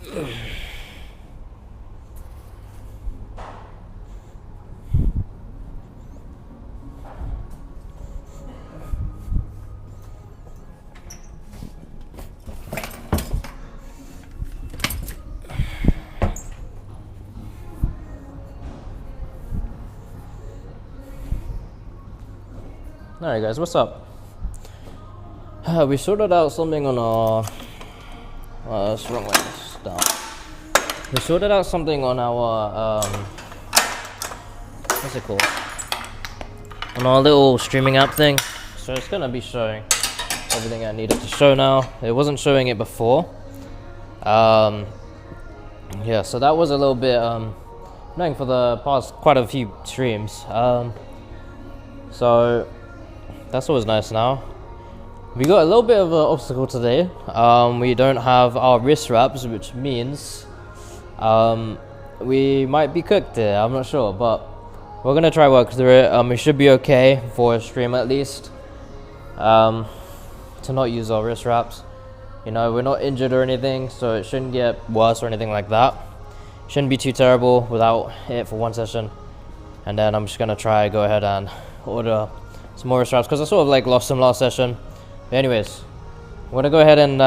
Alright guys, what's up? We sorted out something on our... that's the wrong way to start. We sorted out something on our... what's it called? On our little streaming app thing. So it's gonna be showing everything I needed to show now. It wasn't showing it before. Yeah, so that was a little bit annoying for the past quite a few streams. So that's always nice now. We got a little bit of an obstacle today. We don't have our wrist wraps, which means we might be cooked here. I'm not sure, but we're gonna try work through it. It should be okay for a stream at least. To not use our wrist wraps. You know, we're not injured or anything, so it shouldn't get worse or anything like that. Shouldn't be too terrible without it for one session. And then I'm just gonna try go ahead and order some more wrist wraps because I sort of like lost them last session. But anyways, I'm gonna go ahead and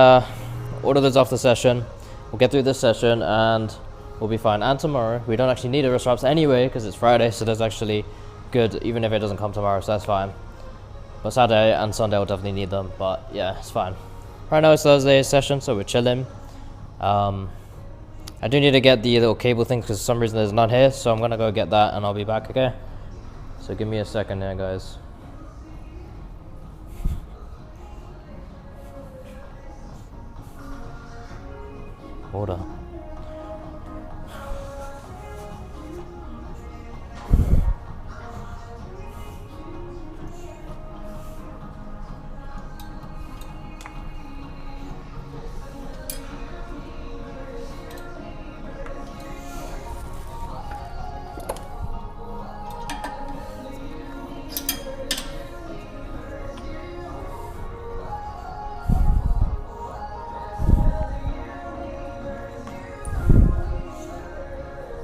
order those after session. We'll get through this session and we'll be fine. And tomorrow, we don't actually need the wrist wraps anyway because it's Friday, so that's actually good even if it doesn't come tomorrow, so that's fine. But Saturday and Sunday will definitely need them, but yeah, it's fine. Right now it's Thursday session, so we're chilling. I do need to get the little cable thing because for some reason there's none here, so I'm gonna go get that and I'll be back, okay? So give me a second there, guys. Order.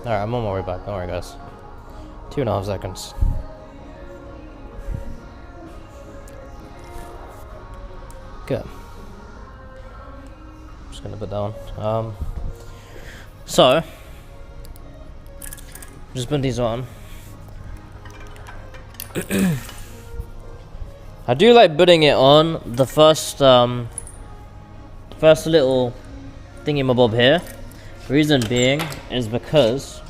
Alright, I'm on my way back. Don't worry, guys. 2.5 seconds. Good. Just gonna put down. So, just put these on. I do like putting it on the first little thingy-mabob here. Reason being is because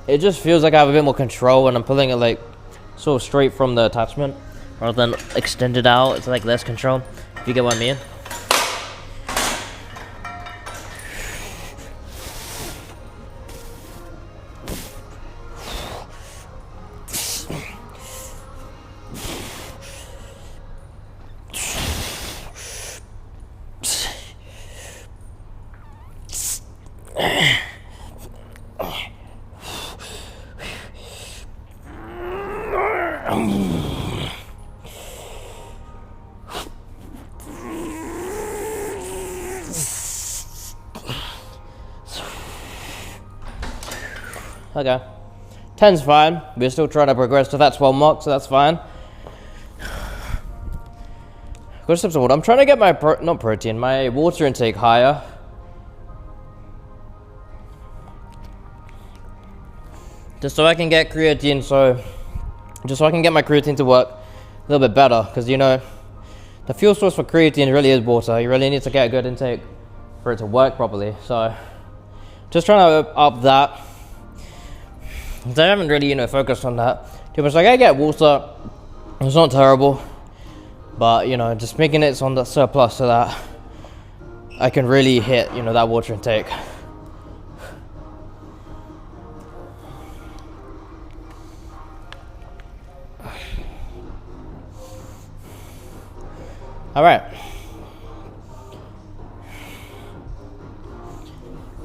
it just feels like I have a bit more control when I'm pulling it like sort of straight from the attachment rather than extended out. It's like less control, if you get what I mean. Okay, 10's fine. We're still trying to progress to that 12 mark, so that's fine. Good steps of water. I'm trying to get my my water intake higher. Just so I can get creatine, just so I can get my creatine to work a little bit better, because you know, the fuel source for creatine really is water. You really need to get a good intake for it to work properly. So, just trying to up that. I haven't really, focused on that too much. Like I get water, it's not terrible, but just making it on the surplus so that I can really hit, that water intake. All right.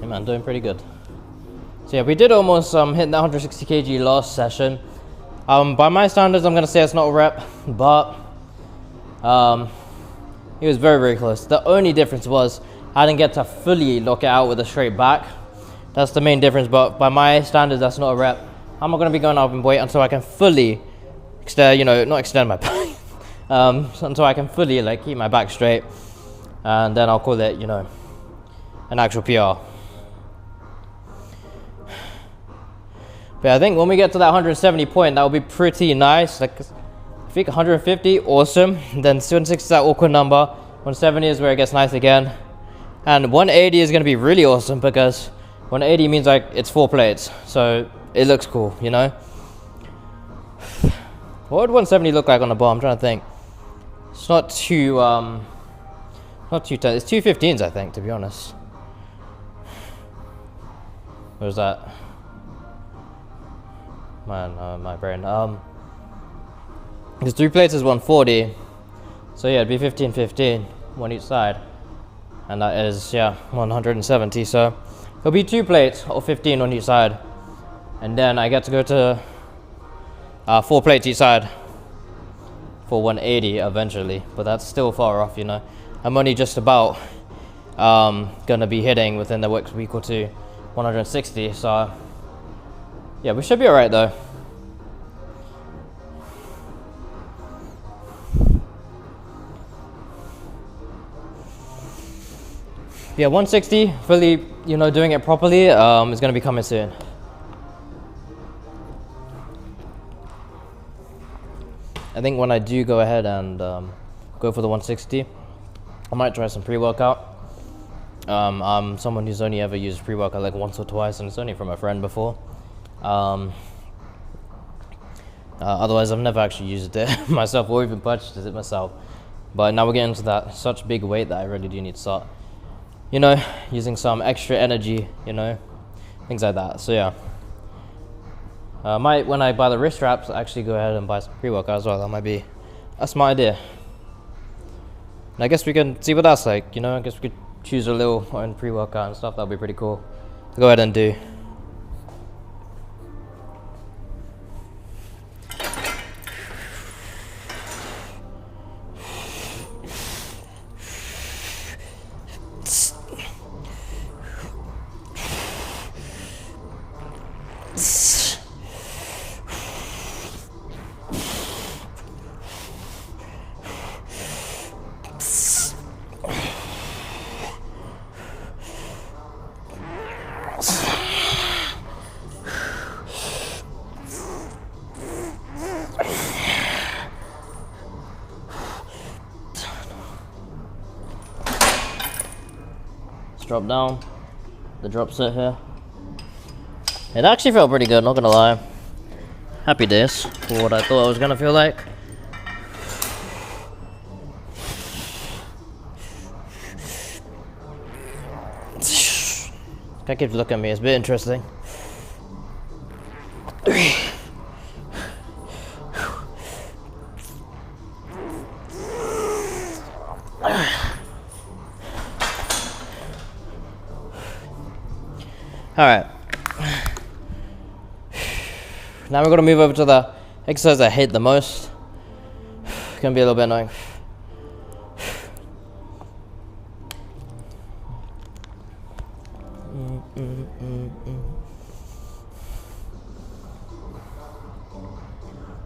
Hey man, doing pretty good. So yeah, we did almost hit that 160 kg last session. By my standards, I'm gonna say it's not a rep, but He was very, very close. The only difference was I didn't get to fully lock it out with a straight back. That's the main difference, but by my standards, that's not a rep. I'm not going to be going up in weight until I can fully extend, not extend my back, until I can fully like keep my back straight, and then I'll call it, an actual PR. But I think when we get to that 170 point, that will be pretty nice. Like, I think 150, awesome. Then 260 is that awkward number. 170 is where it gets nice again. And 180 is going to be really awesome because 180 means like it's 4 plates. So it looks cool, What would 170 look like on the bar? I'm trying to think. It's not too tense. It's 215s, I think, to be honest. Where's that? My brain. Because 3 plates is 140. So yeah, it'd be 15-15, one each side. And that is, 170. So it'll be 2 plates or 15 on each side. And then I get to go to 4 plates each side for 180 eventually. But that's still far off, I'm only just about gonna be hitting within the next week or two 160. So yeah, we should be alright though. Yeah, 160, fully, doing it properly, is going to be coming soon. I think when I do go ahead and go for the 160, I might try some pre-workout. I'm someone who's only ever used pre-workout like once or twice, and it's only from a friend before. Otherwise, I've never actually used it myself or even purchased it myself. But now we're getting to that such big weight that I really do need to start, using some extra energy, things like that. So yeah, when I buy the wrist straps, actually go ahead and buy some pre-workout as well. That might be a smart idea. And I guess we can see what that's like, I guess we could choose a little on pre-workout and stuff. That'd be pretty cool to go ahead and do. Drop down the drop set here. It actually felt pretty good, not gonna lie. Happy days for what I thought I was gonna feel like. Guy keeps looking at me, it's a bit interesting. Alright. Now we're gonna move over to the exercise I hate the most. It's gonna be a little bit annoying.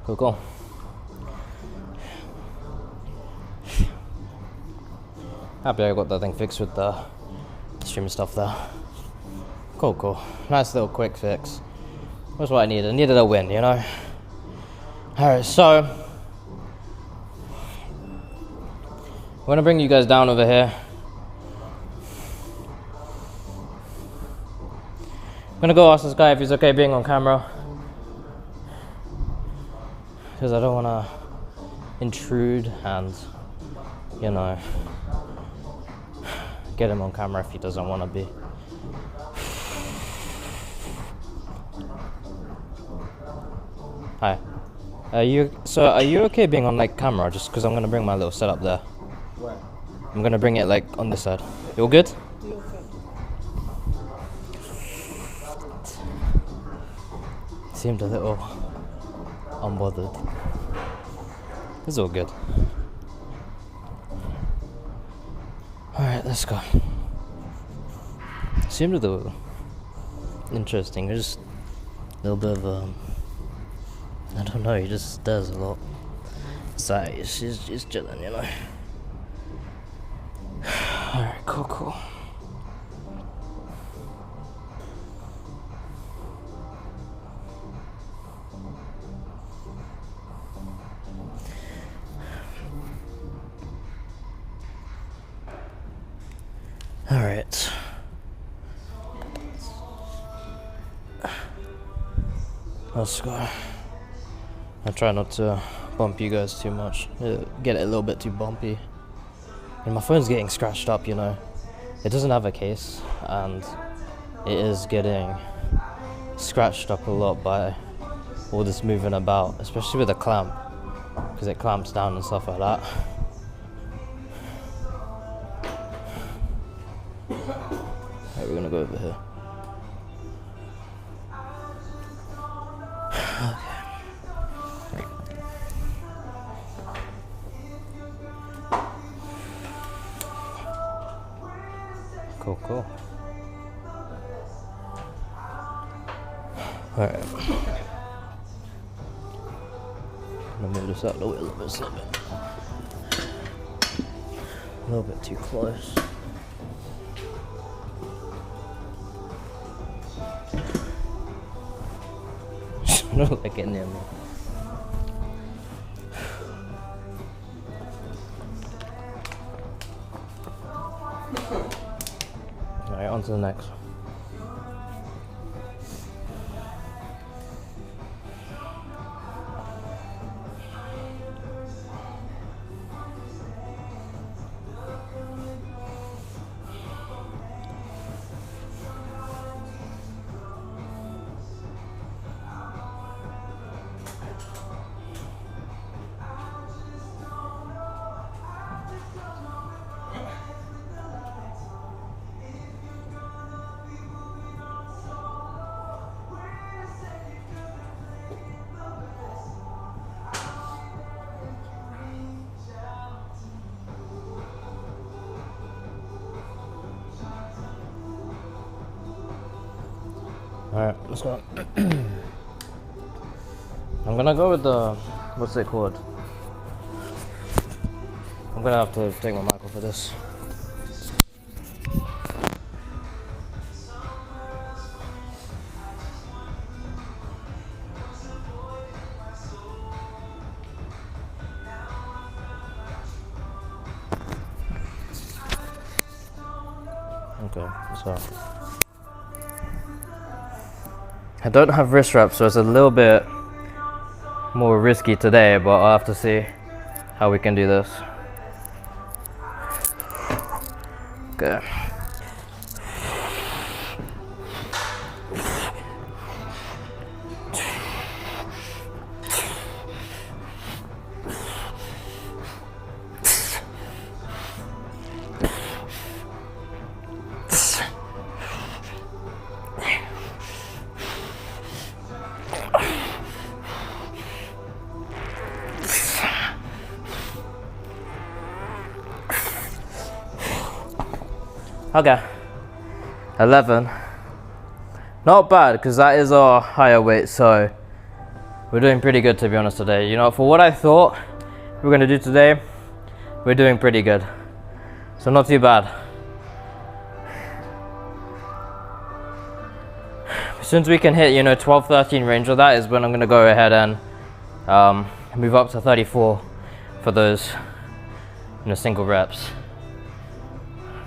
Cool. Happy I got that thing fixed with the stream stuff there. Cool. Nice little quick fix. That's what I needed. I needed a win, Alright, so I'm gonna bring you guys down over here. I'm gonna go ask this guy if he's okay being on camera, because I don't wanna intrude and, get him on camera if he doesn't wanna be. Hi. Are you okay being on camera? Just because I'm gonna bring my little setup there. Where? I'm gonna bring it on this side. You all good? Seemed a little unbothered. It's all good. Alright, let's go. Seemed a little interesting. Just a little bit of I don't know. He just does a lot. So she's just chilling, you know. Alright, cool. Alright. Let's go. I try not to bump you guys too much. Get it a little bit too bumpy. And my phone's getting scratched up, you know. It doesn't have a case, and it is getting scratched up a lot by all this moving about, especially with the clamp, because it clamps down and stuff like that. Alright, we're gonna go over here. Cool. Alright. I'm gonna move this out of the way a little bit. A little bit too close. Don't like it near me. Alright, on to the next. Alright, let's go. I'm gonna go with the, what's it called? I'm gonna have to take my mic off for this. Okay, so I don't have wrist wraps, so it's a little bit more risky today, but I'll have to see how we can do this. Okay. Okay, 11. Not bad, because that is our higher weight, so we're doing pretty good, to be honest, today. You know, for what I thought we were going to do today, we're doing pretty good. So not too bad. Since we can hit, you know, 12, 13 range of that is when I'm going to go ahead and move up to 34 for those, you know, single reps.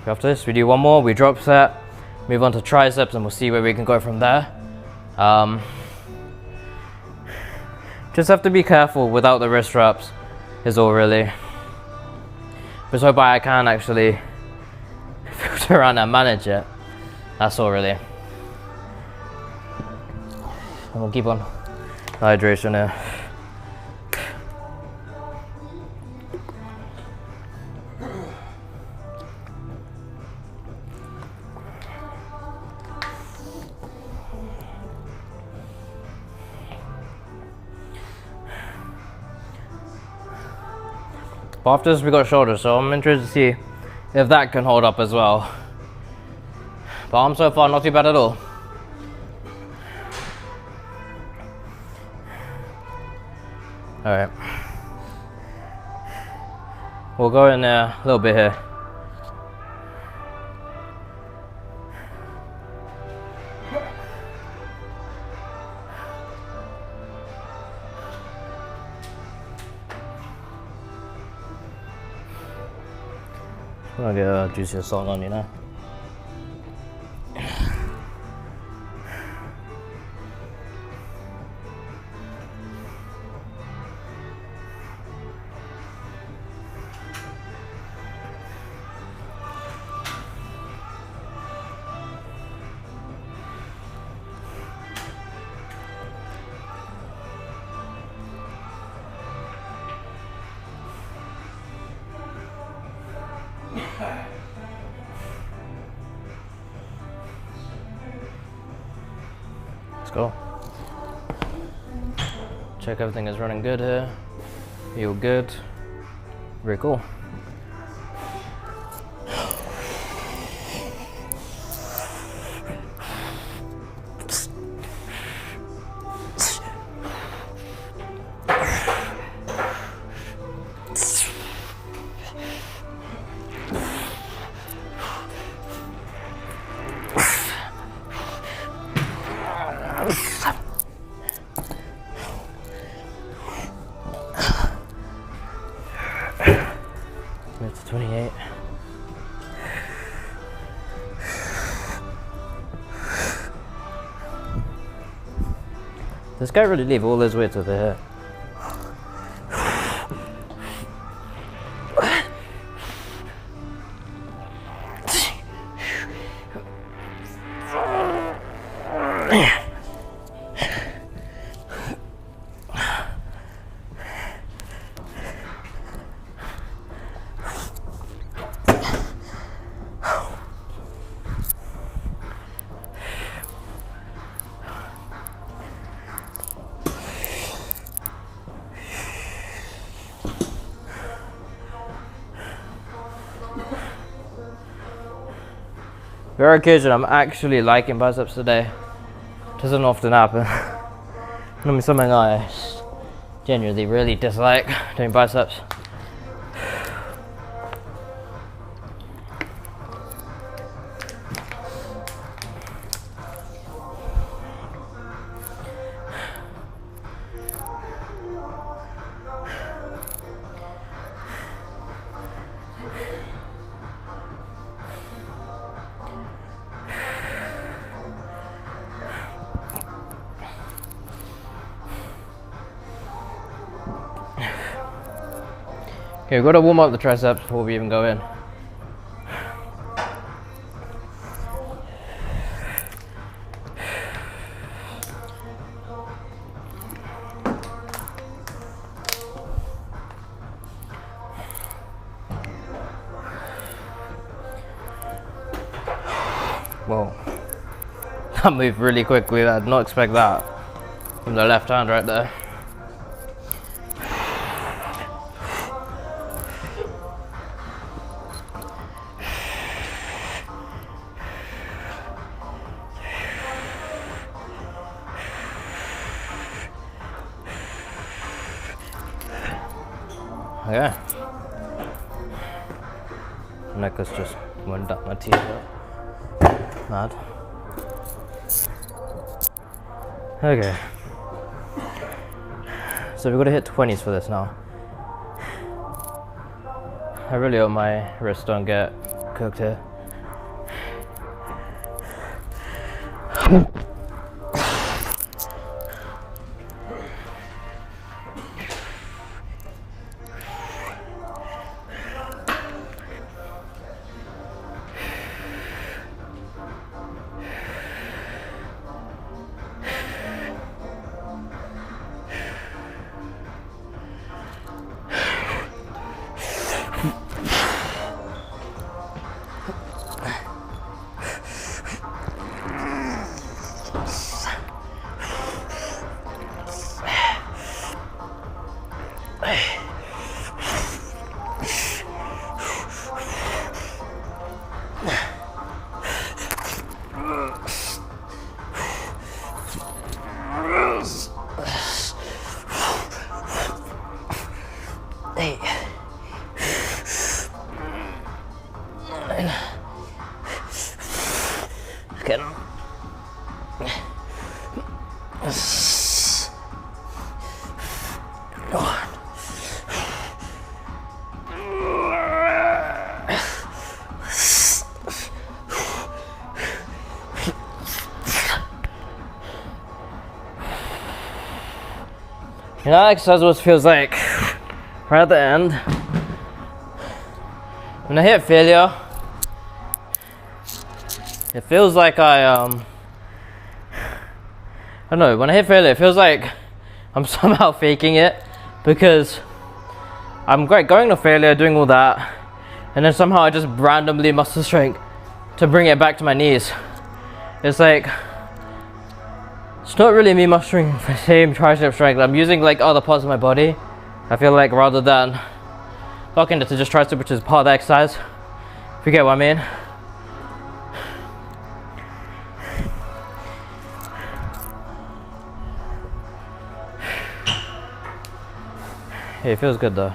After this, we do one more, we drop set, move on to triceps, and we'll see where we can go from there. Just have to be careful without the wrist wraps, is all really. Just hope I can actually filter around and manage it. That's all really. And we'll keep on hydration here. But after this we got shoulders, so I'm interested to see if that can hold up as well. But arm so far, not too bad at all. Alright. We'll go in there a little bit here. I'm gonna get a juicier salt on, you know. Let's go. Check everything is running good here. Feel good. Very cool. It's 28. This guy really leave all his weight over here. Very occasion, I'm actually liking biceps today. Doesn't often happen. Normally something I genuinely really dislike, doing biceps. Okay, we've got to warm up the triceps before we even go in. Whoa, that moved really quickly. I did not expect that from the left hand right there. Okay. Necklace just went up my teeth up. Mad. Okay. So we've got to hit 20s for this now. I really hope my wrists don't get cooked here. 8, 9. Okay. You know, that exercise always feels like right at the end when I hit failure. It feels like I don't know, when I hit failure, it feels like I'm somehow faking it, because I'm great going to failure, doing all that, and then somehow I just randomly muscle strength to bring it back to my knees. It's like, it's not really me mustering the same tricep strength. I'm using like other parts of my body, I feel like, rather than locking it to just tricep, which is part of the exercise, if you get what I mean. Hey, it feels good though.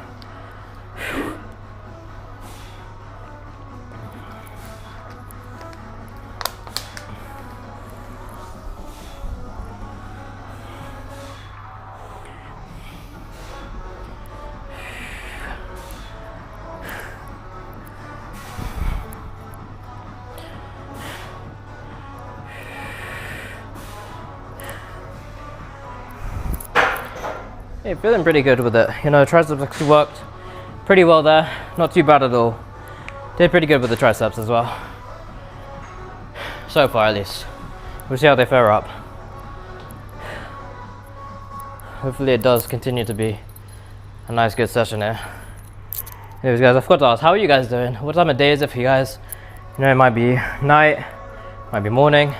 Hey, feeling pretty good with it. You know, triceps actually worked pretty well there. Not too bad at all. Did pretty good with the triceps as well. So far, at least. We'll see how they fare up. Hopefully it does continue to be a nice, good session here. Anyways, guys, I forgot to ask, how are you guys doing? What time of day is it for you guys? You know, it might be night, might be morning,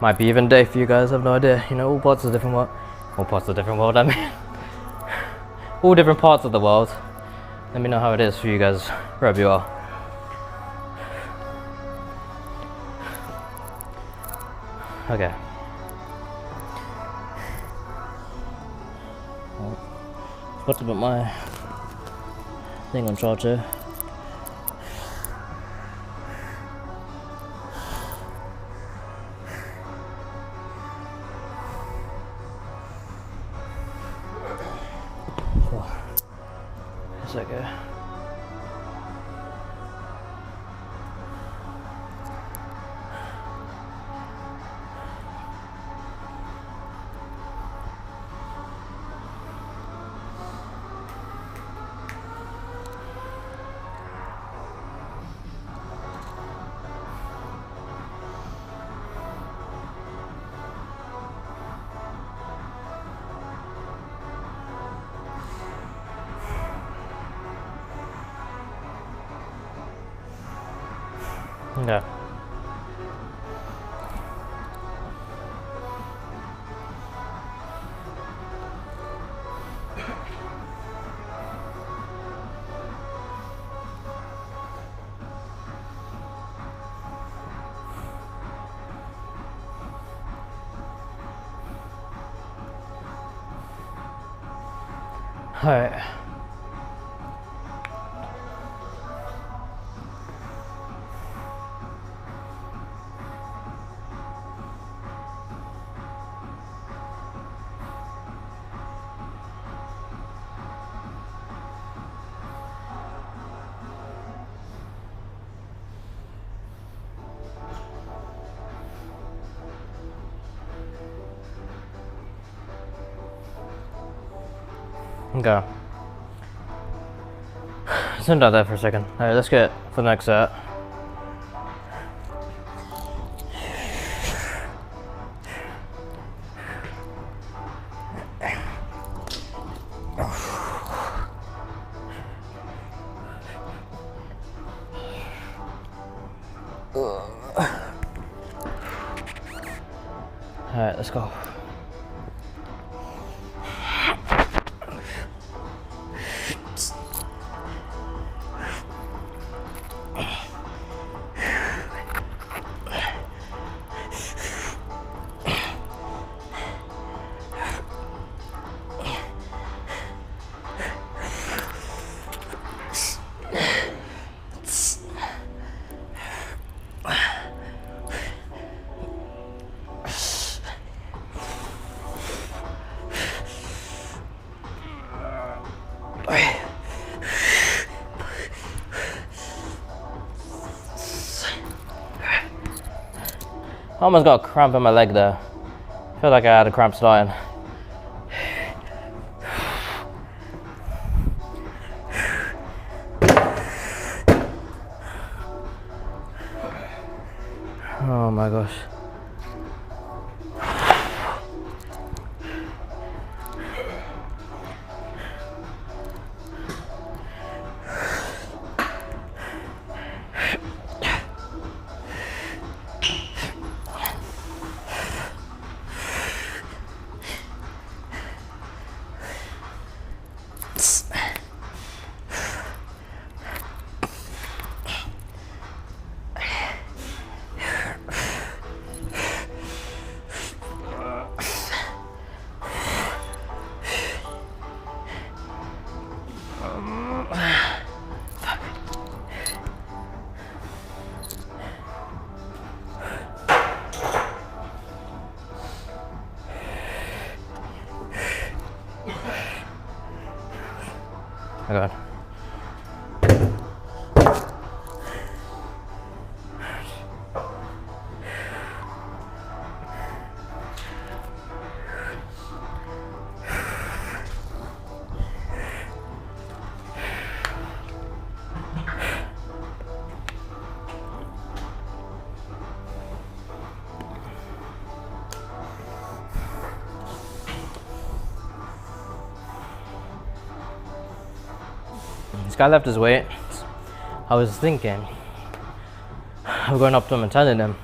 might be even day for you guys. I have no idea. You know, all parts of the different world. All parts of the different world, I mean. All different parts of the world. Let me know how it is for you guys, wherever you are. Okay. Forgot to put my thing on charge here. Okay. Yeah. All right. Okay. Send out that for a second. Alright, let's get for the next set. Alright, let's go. I almost got a cramp in my leg there. I feel like I had a cramp starting. Oh my gosh. Oh my god. This guy left his weight. I was thinking of going up to him and telling him.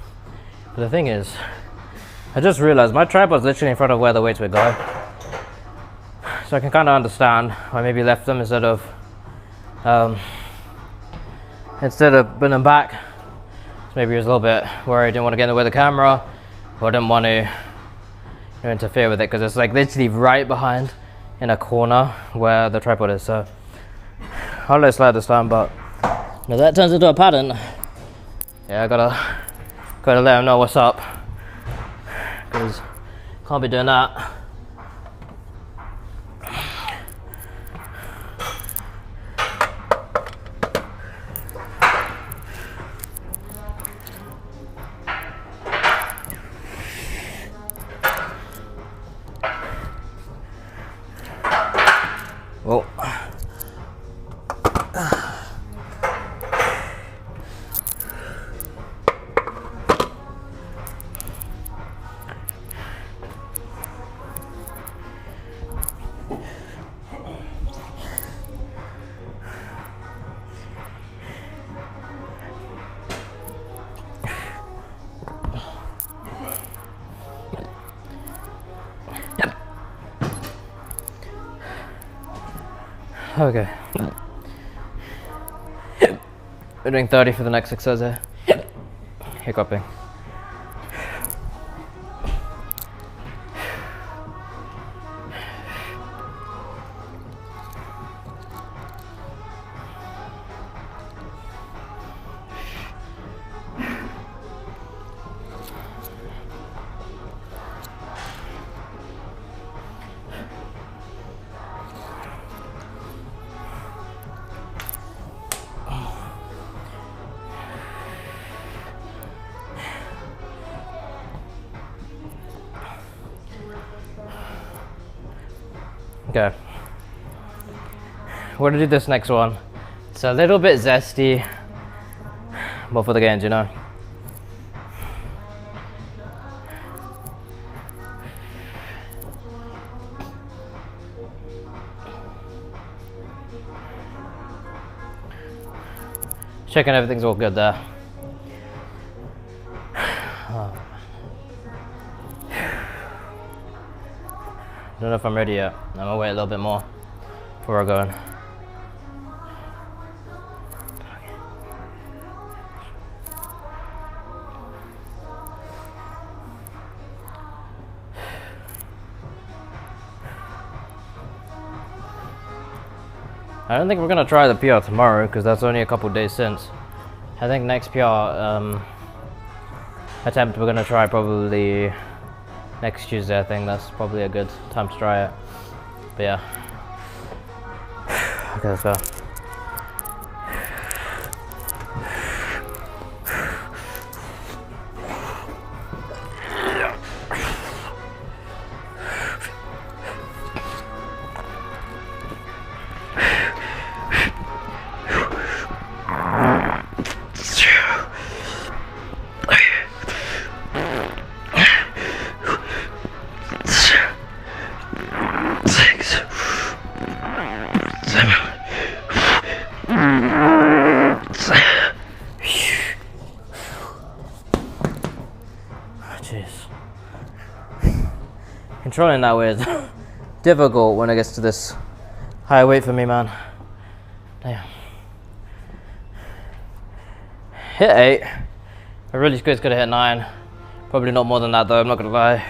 But the thing is, I just realized my tripod's literally in front of where the weights would go. So I can kind of understand why maybe left them instead of putting them back. So maybe he was a little bit worried, didn't want to get in the way of the camera, or didn't want to interfere with it, because it's like literally right behind in a corner where the tripod is. So I'll let it slide this time, but if that turns into a pattern, yeah, I gotta let him know what's up, because can't be doing that. Whoa. Okay. We're doing 30 for the next exercise here. Hiccuping. Okay, we're gonna do this next one. It's a little bit zesty, but for the gains, you know. Checking everything's all good there. I don't know if I'm ready yet. I'm gonna wait a little bit more before I go in. I don't think we're gonna try the PR tomorrow because that's only a couple days since. I think next PR attempt we're gonna try probably next Tuesday. I think that's probably a good time to try it. But yeah. Okay, let's go. Jeez. Controlling that way is difficult when it gets to this high weight for me, man. Damn. Hit 8. I really could have hit 9. Probably not more than that though, I'm not gonna lie.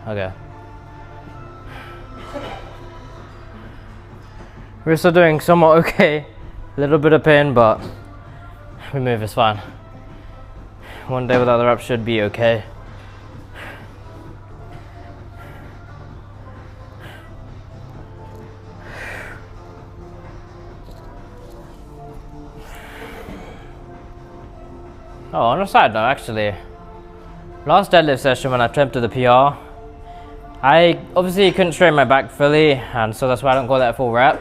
Okay. We're still doing somewhat okay. A little bit of pain, but we move, it's fine. One day without the reps should be okay. Oh, on a side note, actually, last deadlift session when I attempted the PR, I obviously couldn't straighten my back fully, and so that's why I don't call that a full rep.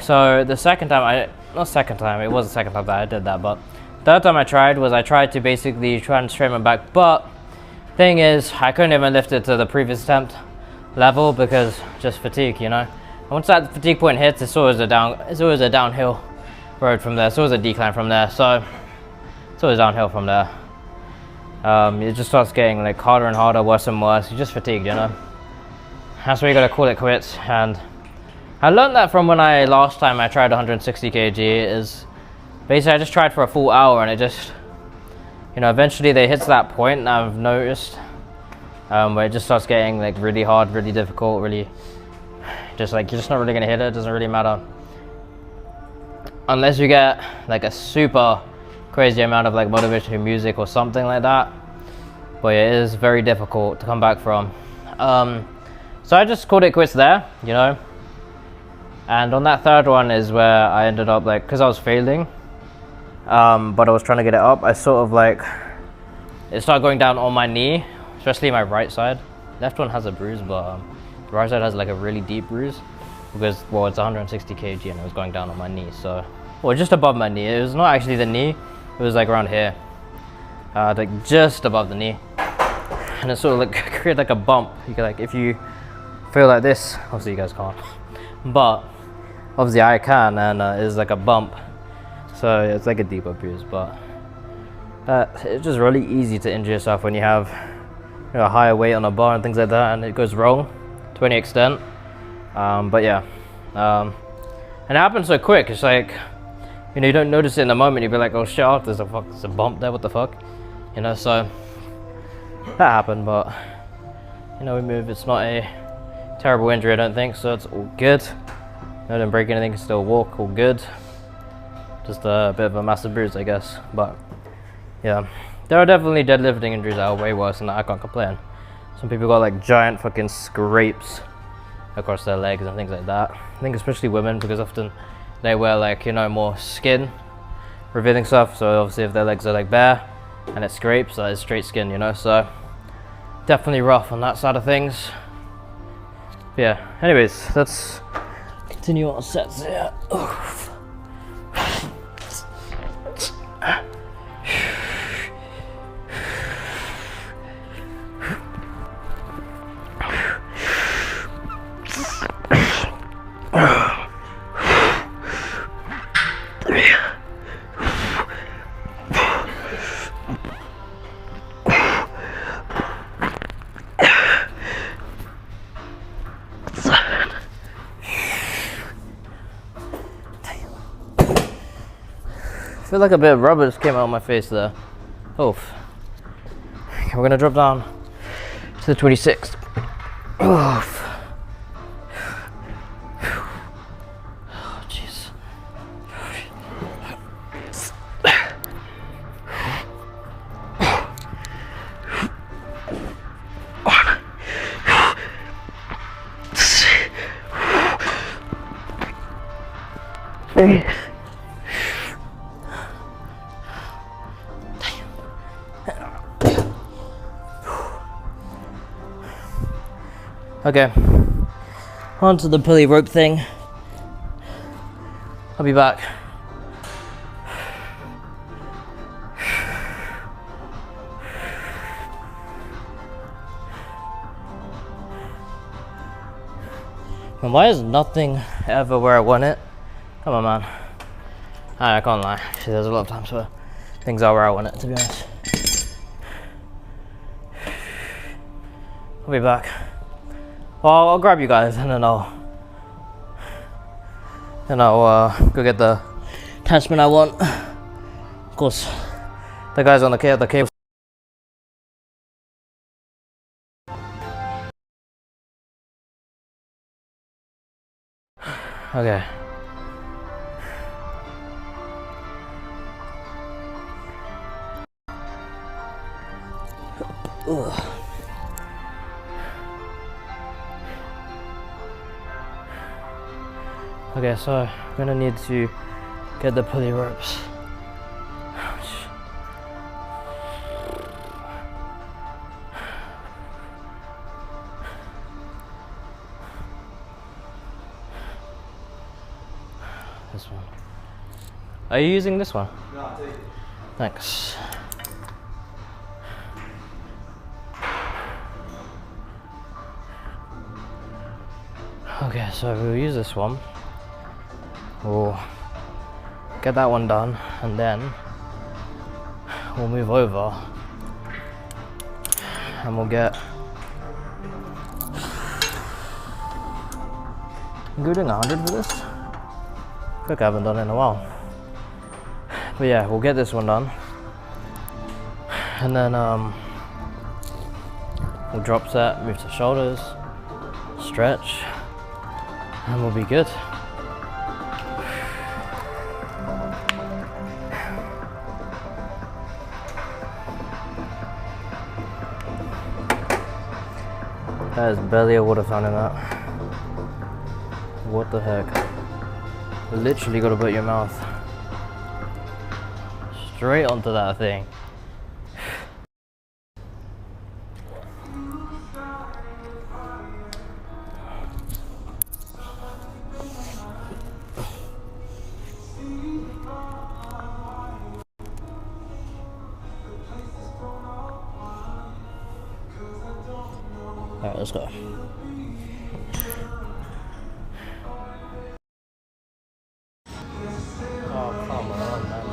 So the second time, it was the second time that I did that, but third time I tried to basically try and straighten my back, but thing is, I couldn't even lift it to the previous attempt level because just fatigue, you know. And once that fatigue point hits, it's always a downhill road from there. It's always a decline from there, so it's always downhill from there. It just starts getting like harder and harder, worse and worse. You're just fatigued, you know. That's why you gotta call it quits. And I learned that from when last time I tried 160 kg. Is basically I just tried for a full hour, and it just, you know, eventually they hit that point, and I've noticed where it just starts getting like really hard, really difficult, really just like you're just not really gonna hit it. It doesn't really matter unless you get like a super crazy amount of like motivational music or something like that, but it is very difficult to come back from. So I just called it quits there, you know. And on that third one is where I ended up like, because I was failing, but I was trying to get it up, I sort of like, it started going down on my knee, especially my right side. Left one has a bruise, but the right side has like a really deep bruise because, well, it's 160 kg and it was going down on my knee. So, well, just above my knee. It was not actually the knee, it was like around here, like just above the knee, and it sort of like created like a bump. You can like, if you feel like this, obviously you guys can't, but obviously I can, and it's like a bump, so it's like a deeper bruise. But it's just really easy to injure yourself when you have, you know, a higher weight on a bar and things like that, and it goes wrong to any extent. But yeah, and it happens so quick. It's like, you know, you don't notice it in the moment. You'll be like, oh shit, oh, there's a bump there, what the fuck, you know. So that happened, but you know, we move. It's not a terrible injury, I don't think, so it's all good. I didn't break anything, can still walk, all good. Just a bit of a massive bruise, I guess. But yeah, there are definitely deadlifting injuries that are way worse than that. I can't complain. Some people got like giant fucking scrapes across their legs and things like that. I think especially women, because often they wear like, you know, more skin revealing stuff, so obviously if their legs are like bare and it scrapes, that is straight skin, you know. So definitely rough on that side of things. Yeah, anyways, let's continue on sets here. Oof. I feel like a bit of rubber just came out of my face there. Oof. Okay, we're gonna drop down to the 26th. Oof. Oh, jeez. Okay, onto the pulley rope thing. I'll be back. Man, why is nothing ever where I want it? Come on, man. I can't lie. See, there's a lot of times where things are where I want it, to be honest. I'll be back. Well, I'll grab you guys and then I'll go get the attachment I want. Of course, the guys on the cable. Okay. Ugh. Okay, so I'm gonna need to get the pulley ropes. This one. Are you using this one? No, I'll take it. Thanks. Okay, so we'll use this one. We'll get that one done and then we'll move over and we'll get I'm doing 100 for this? I think I haven't done it in a while. But yeah, we'll get this one done and then we'll drop set, move to shoulders, stretch, and we'll be good. That is barely a water fountain, that. What the heck? Literally gotta put your mouth straight onto that thing. Alright, let's go. Oh, come on, man.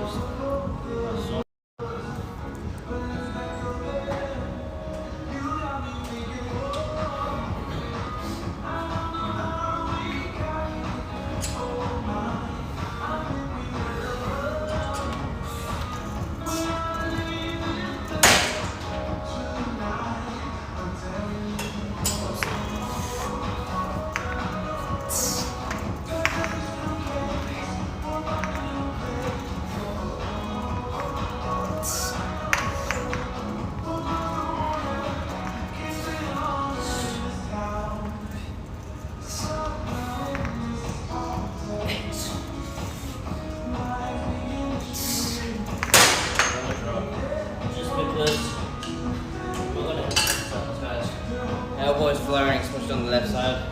Elbow is flaring, especially on the left side.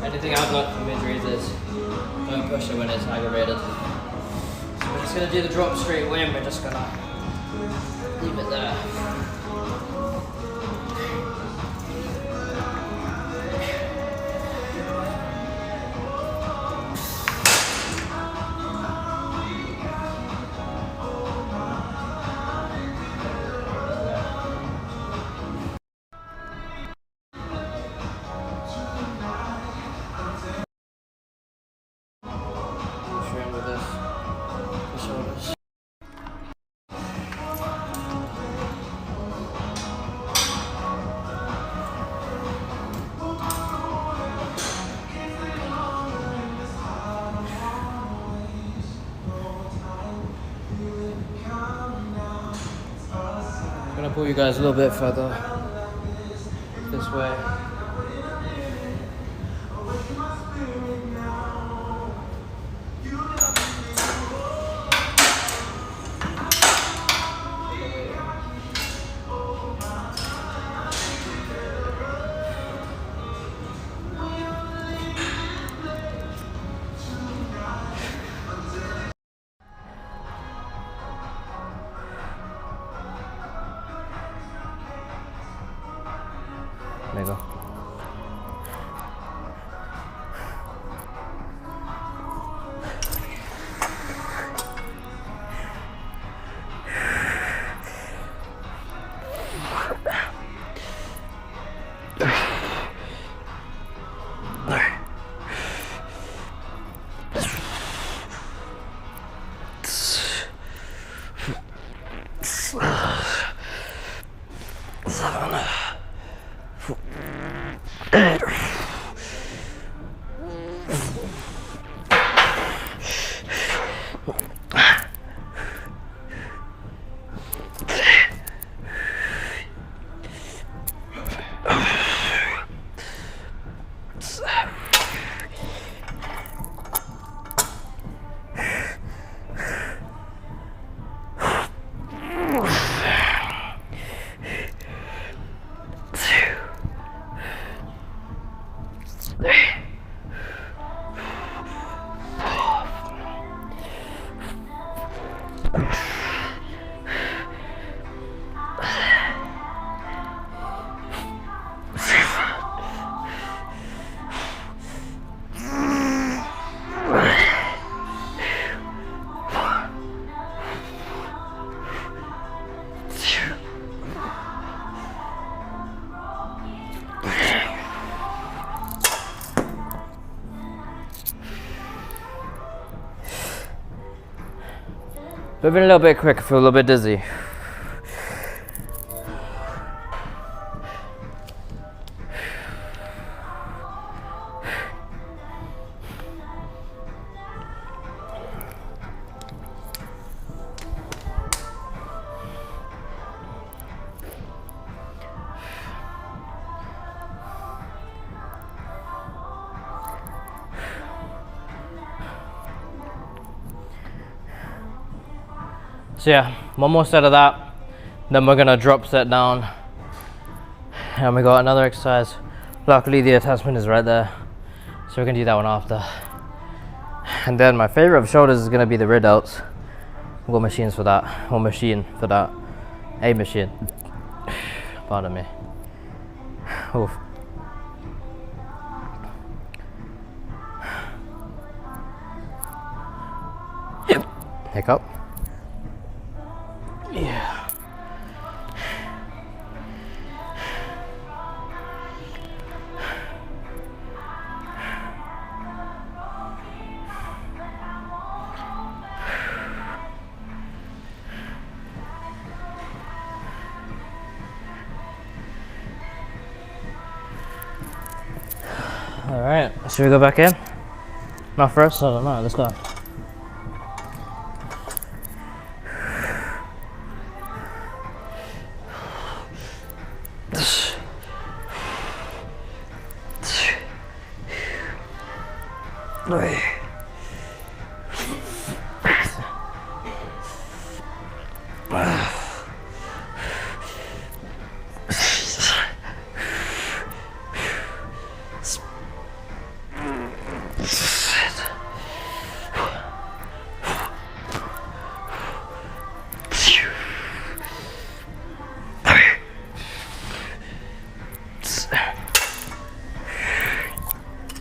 Anything I've learned from injuries is don't push it when it's aggravated. So we're just gonna do the drop straight away and we're just gonna leave it there. gonna pull you guys a little bit further this way. There you go. Moving a little bit quick, I feel a little bit dizzy. So yeah, one more set of that, then we're gonna drop set down, and we got another exercise. Luckily the attachment is right there, so we're gonna do that one after. And then my favorite of shoulders is gonna be the rear delts. We've got machines for that, or machine for that, a machine. Pardon me. Oof. Hiccup. Yeah. All right, should we go back in? Not first, I don't know, let's go.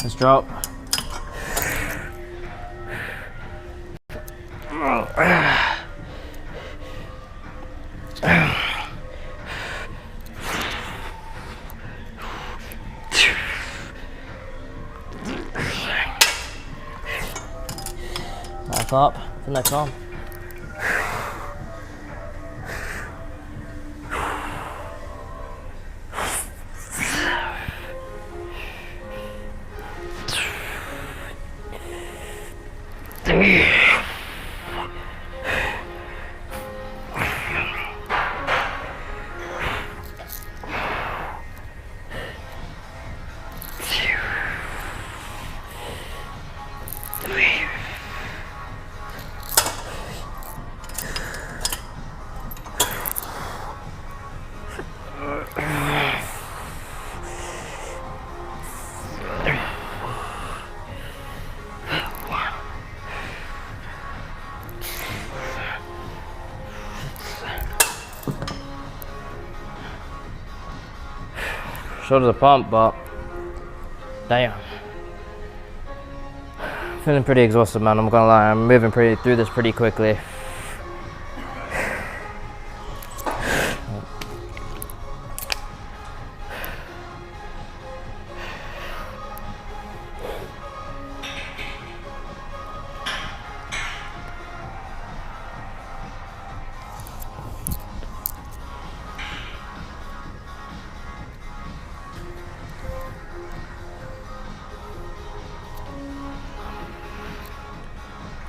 Let's drop. Back up, the next arm. shoulder to pump, but damn. Feeling pretty exhausted, man. I'm gonna lie. I'm moving through this pretty quickly.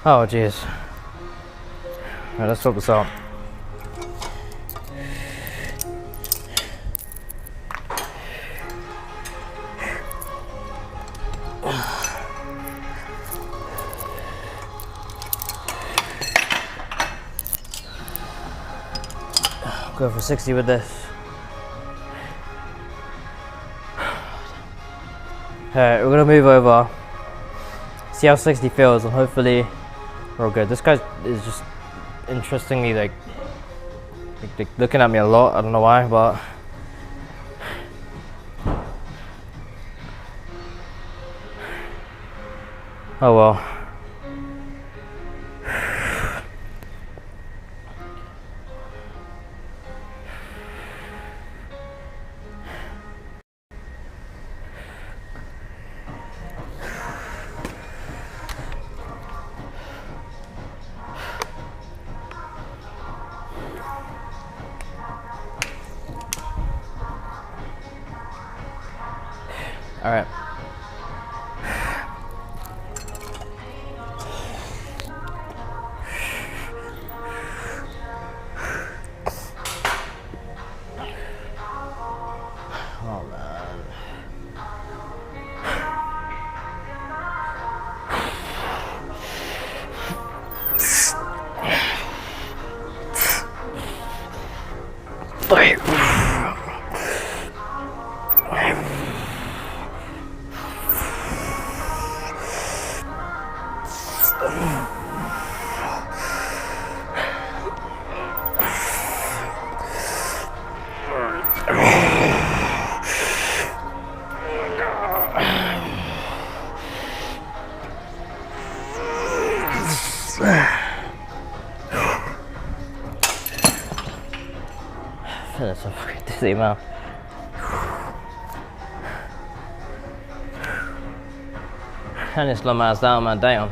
Oh jeez. Alright, let's sort this out. Go for 60 with this. Alright, we're gonna move over, see how 60 feels, and hopefully we're all good. This guy is just interestingly like looking at me a lot. I don't know why, but oh well. All right. Oh man. Wait. That's so fucking dizzy, man. And it's slow my ass down, man. Damn.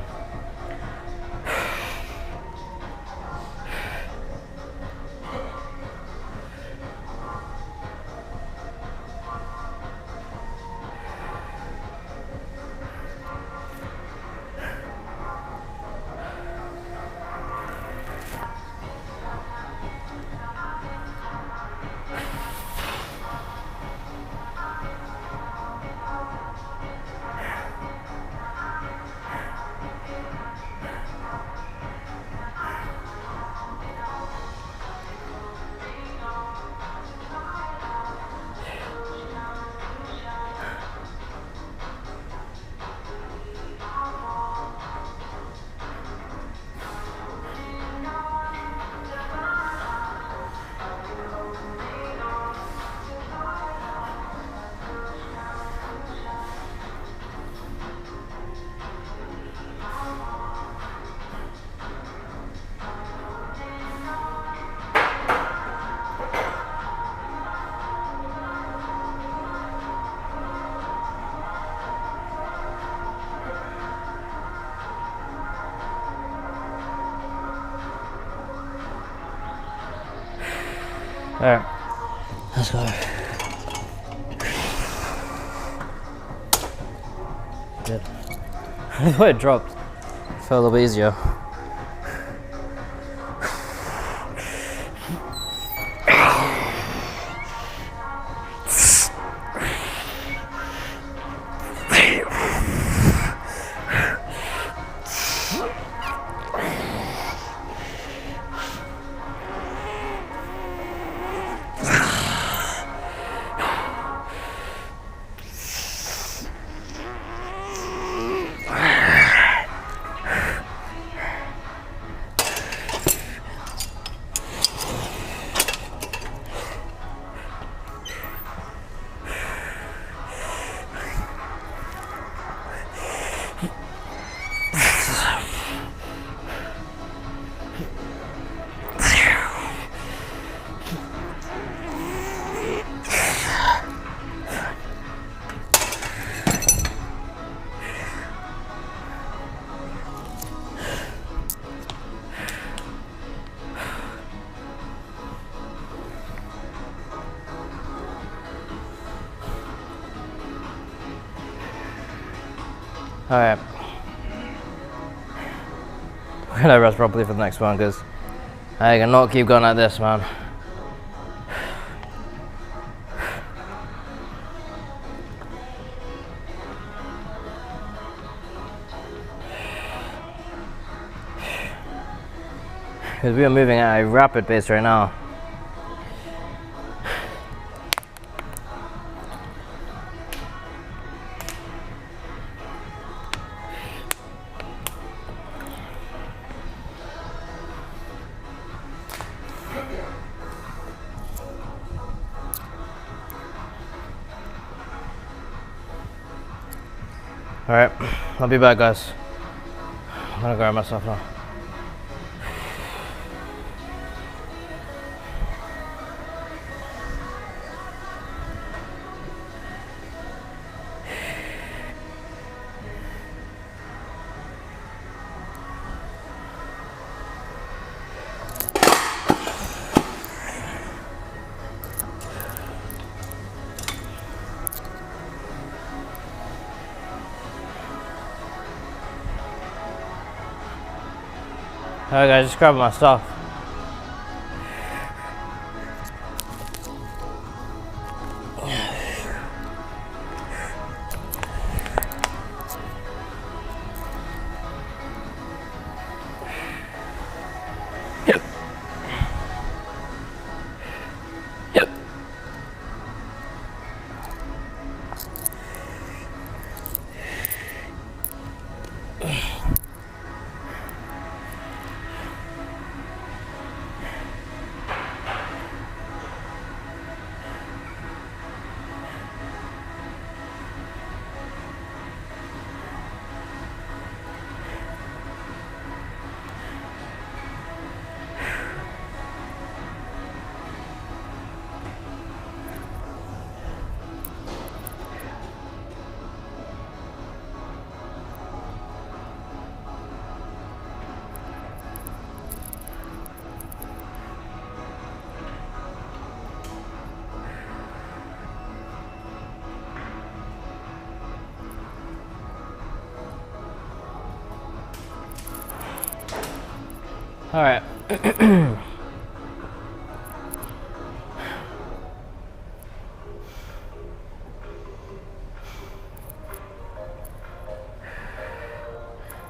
Alright, let's go. Good. I thought it dropped. Felt a little bit easier. Alright. We're gonna rest properly for the next one because I cannot keep going like this, man. Because we are moving at a rapid pace right now. Alright, I'll be back, guys. I'm gonna grab myself now. Alright guys, just grab my stuff. Alright.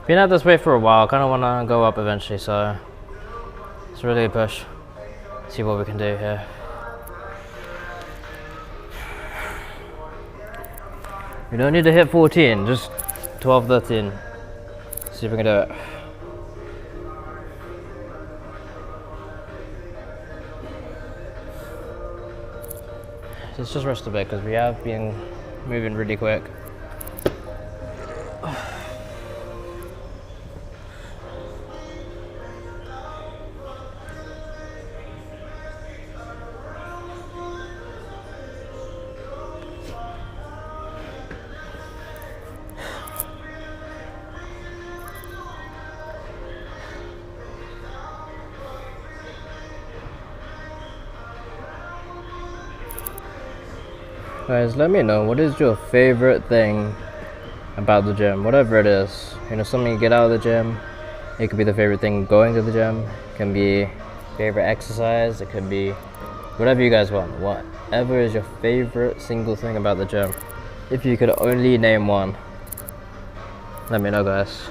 Been out this way for a while, kind of want to go up eventually, so it's really a push. See what we can do here. We don't need to hit 14, just 12, 13. See if we can do it. Let's just rest a bit because we have been moving really quick. Guys, let me know, what is your favorite thing about the gym? Whatever it is, you know, something you get out of the gym. It could be the favorite thing going to the gym. It can be favorite exercise. It could be whatever you guys want. Whatever is your favorite single thing about the gym. If you could only name one, let me know, guys.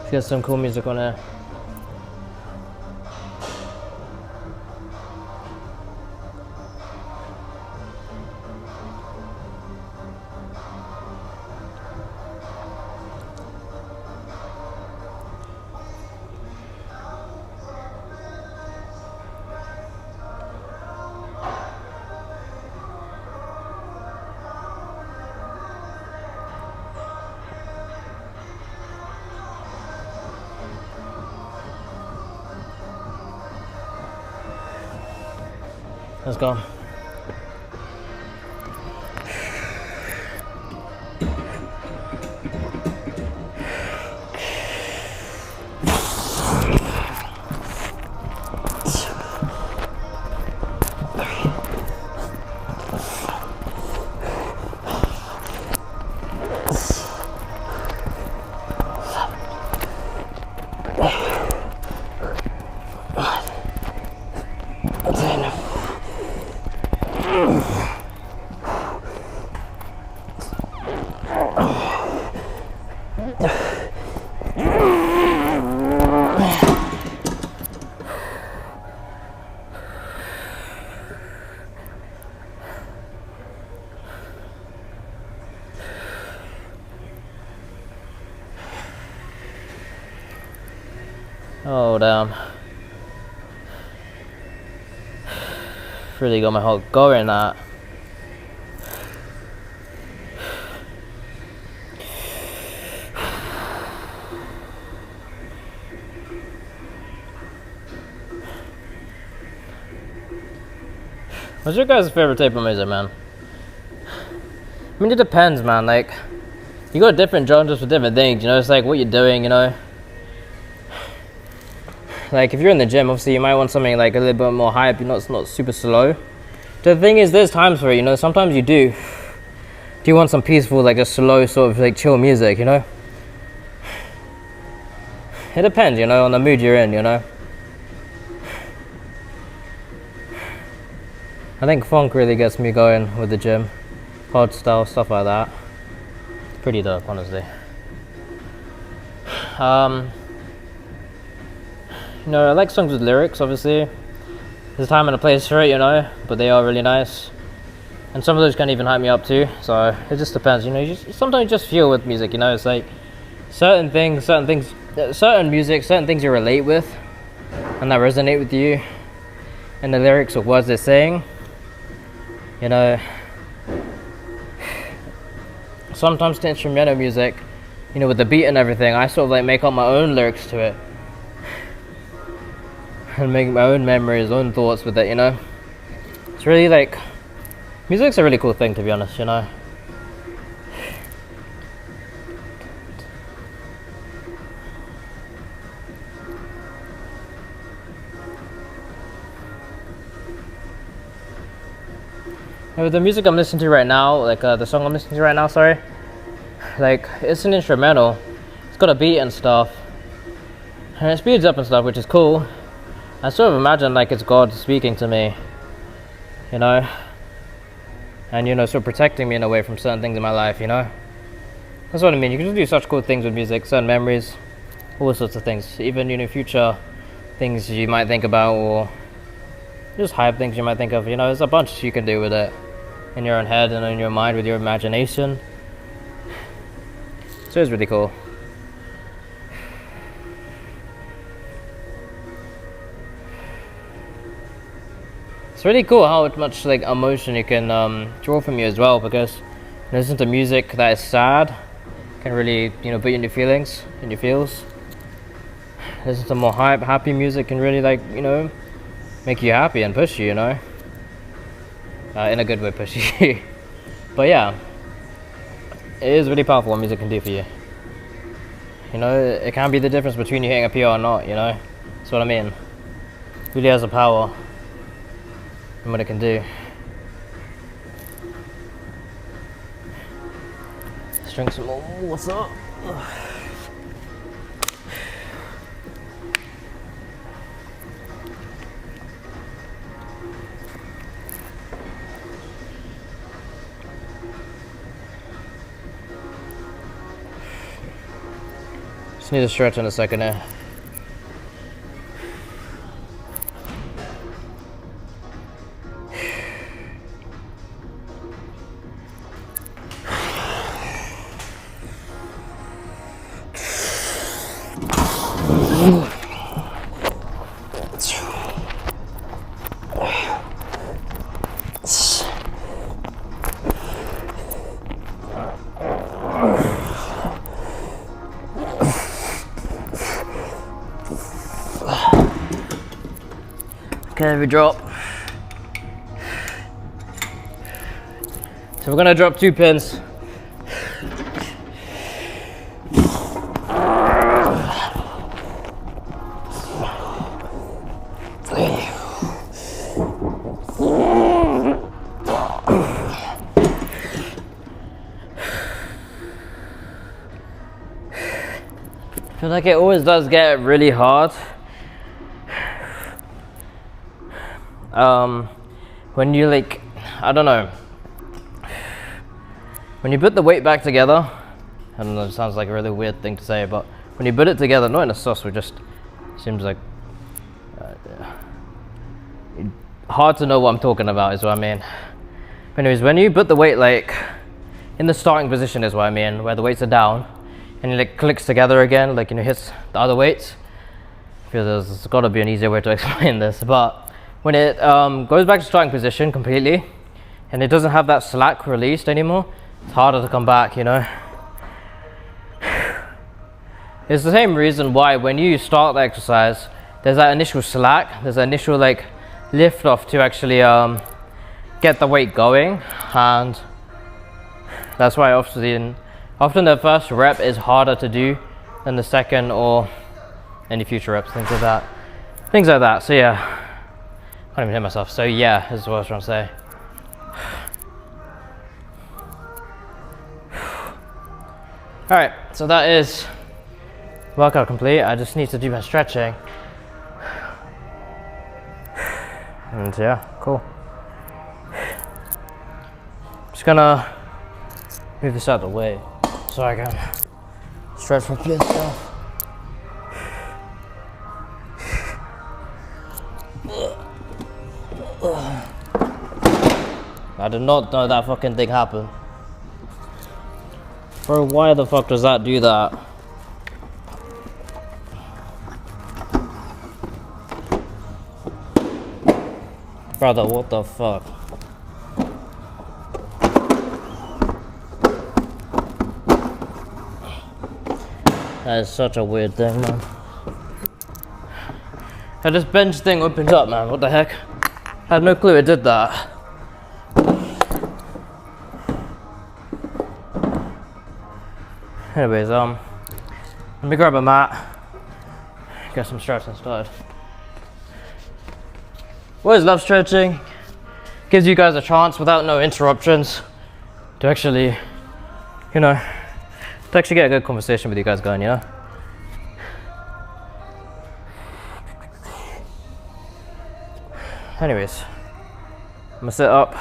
Let's get some cool music on there. Let's go. Oh damn. Really got my heart going that. What's your guys' favorite type of music, man? I mean, it depends, man. Like, you got different genres for different things, you know? It's like what you're doing, you know? Like, if you're in the gym, obviously you might want something like a little bit more hype, not super slow. The thing is, there's times for it, you know? Sometimes you do want some peaceful, like, just slow, sort of, like, chill music, you know? It depends, you know, on the mood you're in, you know? I think funk really gets me going with the gym. Hard style, stuff like that. It's pretty dope, honestly. You know, I like songs with lyrics, obviously. There's a time and a place for it, you know, but they are really nice. And some of those can even hype me up too, so it just depends, you know. Sometimes you just feel with music, you know, it's like certain music, certain things you relate with and that resonate with you, and the lyrics or words they're saying, you know. Sometimes the instrumental music, you know, with the beat and everything, I sort of like make up my own lyrics to it and make my own memories, own thoughts with it, you know. It's really like, music's a really cool thing, to be honest, you know. With the music I'm listening to right now, like the song I'm listening to right now, sorry, like, it's an instrumental. It's got a beat and stuff, and it speeds up and stuff, which is cool. I sort of imagine like it's God speaking to me, you know, and, you know, sort of protecting me in a way from certain things in my life, you know. That's what I mean. You can just do such cool things with music, certain memories, all sorts of things, even, you know, future things you might think about, or just hype things you might think of, you know. There's a bunch you can do with it in your own head and in your mind with your imagination. So it's really cool. It's really cool how much like emotion you can draw from you as well, because listening to music that is sad can really, you know, put you in your feelings, in your feels. Listen to more happy music can really, like, you know, make you happy and push you, you know, in a good way, push you. But yeah, it is really powerful what music can do for you. You know, it can be the difference between you hitting a PR or not, you know. That's what I mean. It really has a power in what it can do. Let's drink some more water. Just need to stretch in a second there. Okay, we drop. So we're gonna drop 2 pins. I feel like it always does get really hard. When you like, I don't know. When you put the weight back together, I don't know, it sounds like a really weird thing to say, but when you put it together, not in a sauce, it just seems like hard to know what I'm talking about is what I mean. But anyways, when you put the weight like in the starting position is what I mean, where the weights are down, and it like clicks together again, like, you know, hits the other weights. I feel there's got to be an easier way to explain this, but when it goes back to starting position completely, and it doesn't have that slack released anymore, it's harder to come back, you know. It's the same reason why when you start the exercise, there's that initial slack, there's that initial like lift off to actually get the weight going, and that's why often the first rep is harder to do than the second or any future reps, things like that. So yeah, I can't even hear myself. So yeah, is what I was trying to say. All right, so that is workout complete. I just need to do my stretching. And yeah, cool. Just gonna move this out of the way so I can stretch my pins down. I did not know that fucking thing happened. Bro, why the fuck does that do that? Brother, what the fuck? That is such a weird thing, man. How this bench thing opened up, man, what the heck? I had no clue it did that. Anyways, let me grab a mat, get some stretching started. Always love stretching. Gives you guys a chance without no interruptions to actually, you know, to actually get a good conversation with you guys going, you know? Anyways, I'm gonna sit up.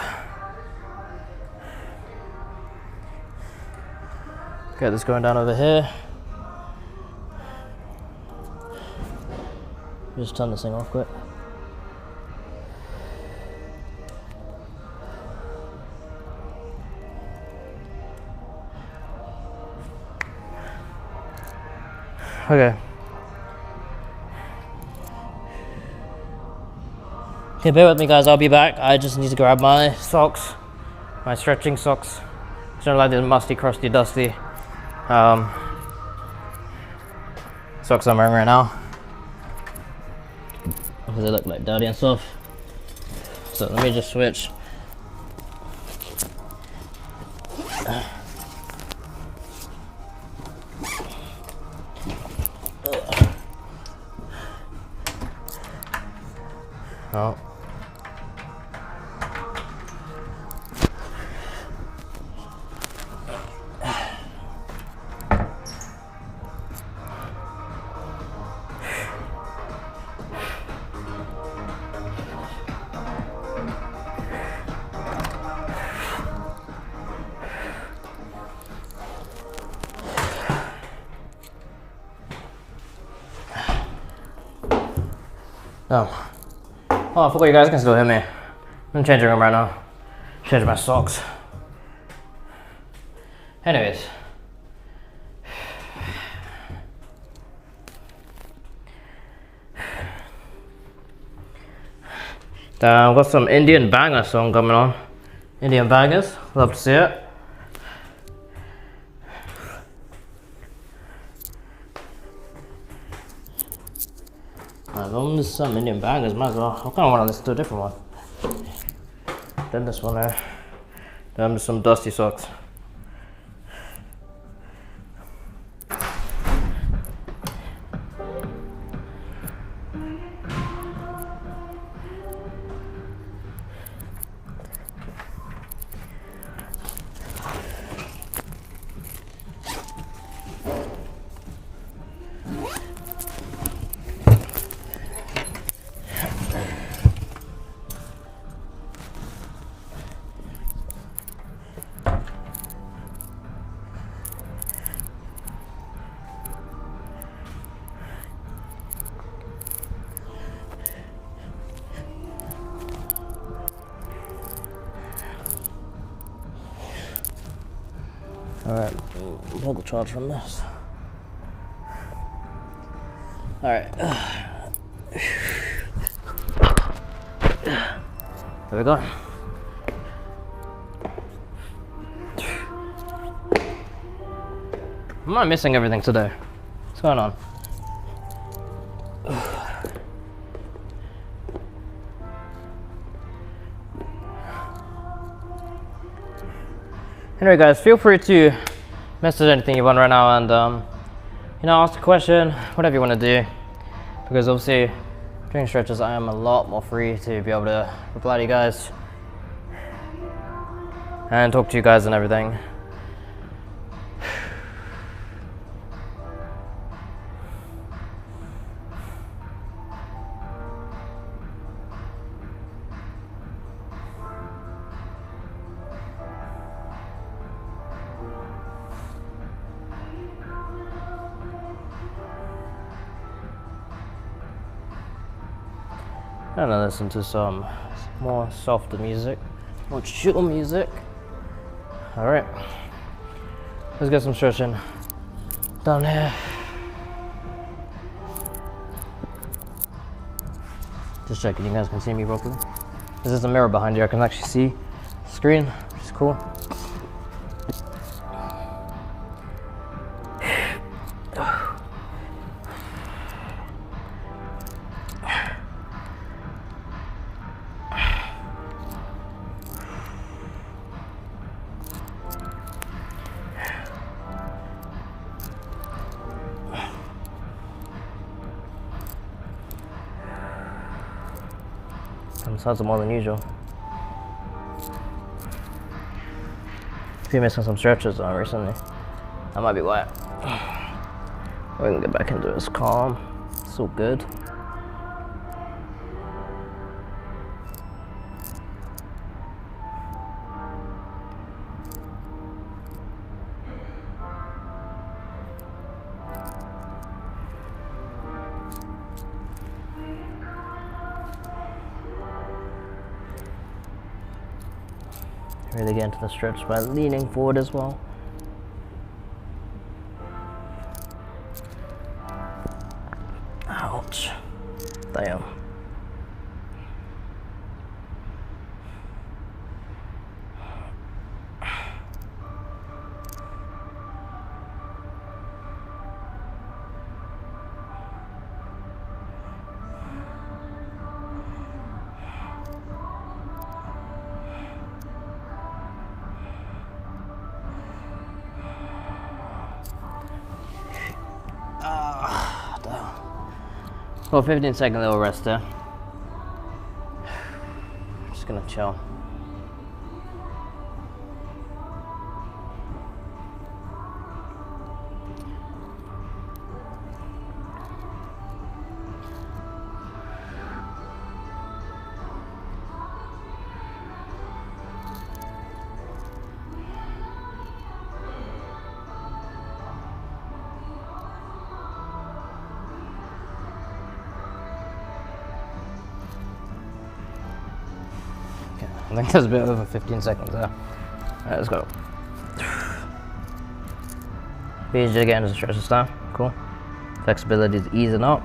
Get this going down over here. Just turn this thing off quick. Okay. Okay, bear with me guys, I'll be back. I just need to grab my socks, my stretching socks. I don't like the musty, crusty, dusty socks I'm wearing right now, because they look like dirty and stuff. So let me just switch. Oh. Oh, I forgot you guys can still hear me. I'm changing room right now. Changing my socks. Anyways. I've got some Indian Banger song coming on. Indian Bangers, love to see it. I've only some Indian Bangers, might as well. I kind of want to listen to a different one than this one there. Some dusty socks. Alright, pull the charge from this. Alright. There we go. Am I missing everything today? What's going on? Anyway guys, feel free to message anything you want right now and you know, ask a question, whatever you want to do, because obviously during stretches I am a lot more free to be able to reply to you guys and talk to you guys and everything. I'm gonna listen to some more softer music, more chill music. Alright, let's get some stretching down here. Just checking you guys can see me properly. There's a mirror behind you, I can actually see the screen, which is cool. Sounds more than usual. If you're missing some stretches recently, that might be why. We can get back into it. It's calm. It's all good. Really get into the stretch by leaning forward as well. Ouch. Damn. Well, 15-second little rest there. Just gonna chill. I think there's a bit over 15 seconds there. Alright, let's go. Be easy to get into the stretch this time. Cool. Flexibility is easing up.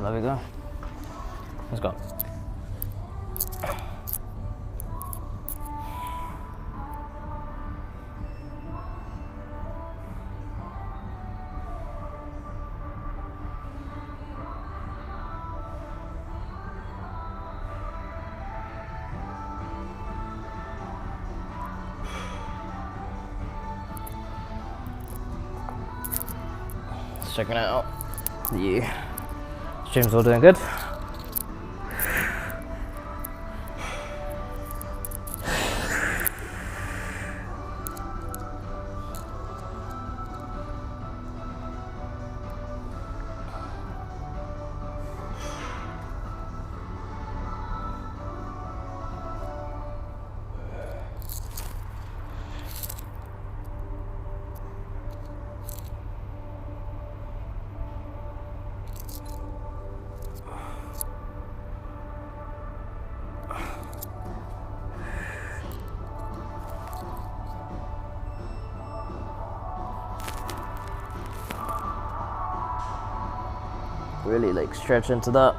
There we go. Let's go. Let's check it out. The stream's all doing good. Really like stretch into that.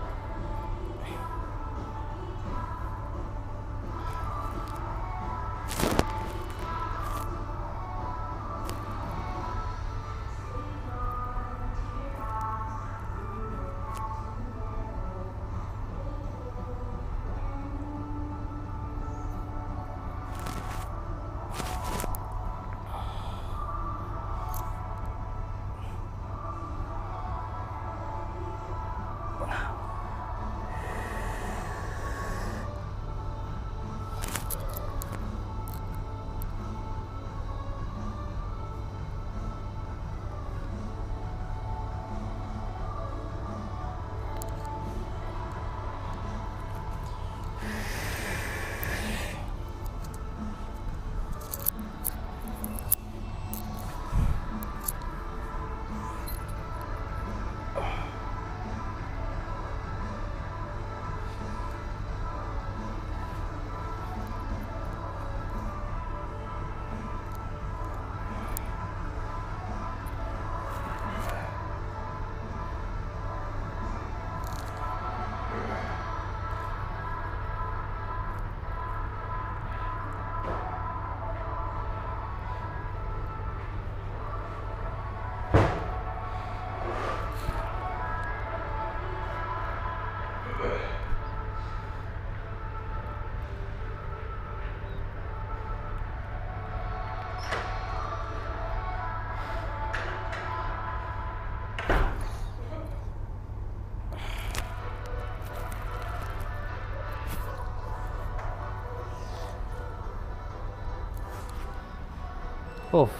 Oof.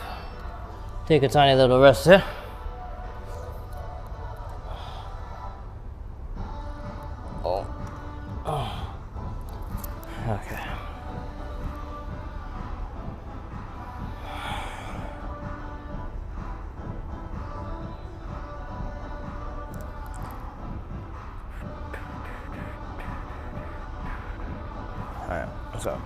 Take a tiny little rest here. Oh. Oh. Okay. All right, let's go.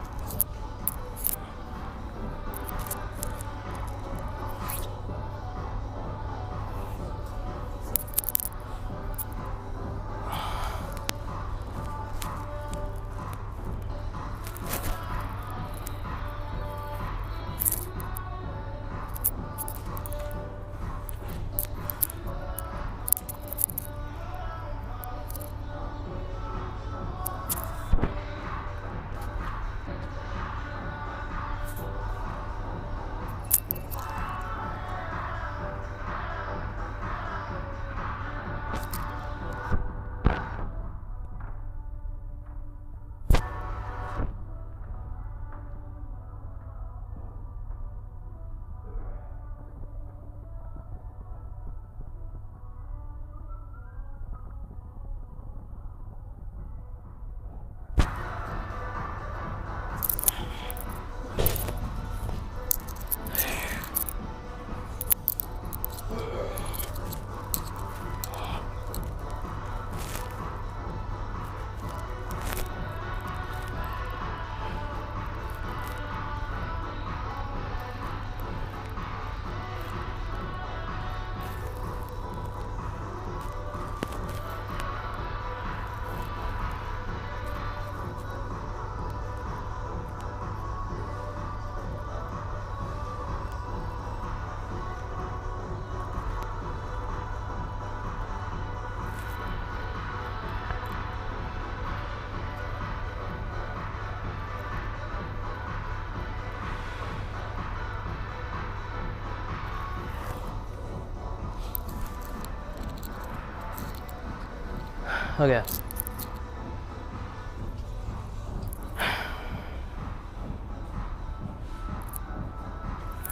Okay.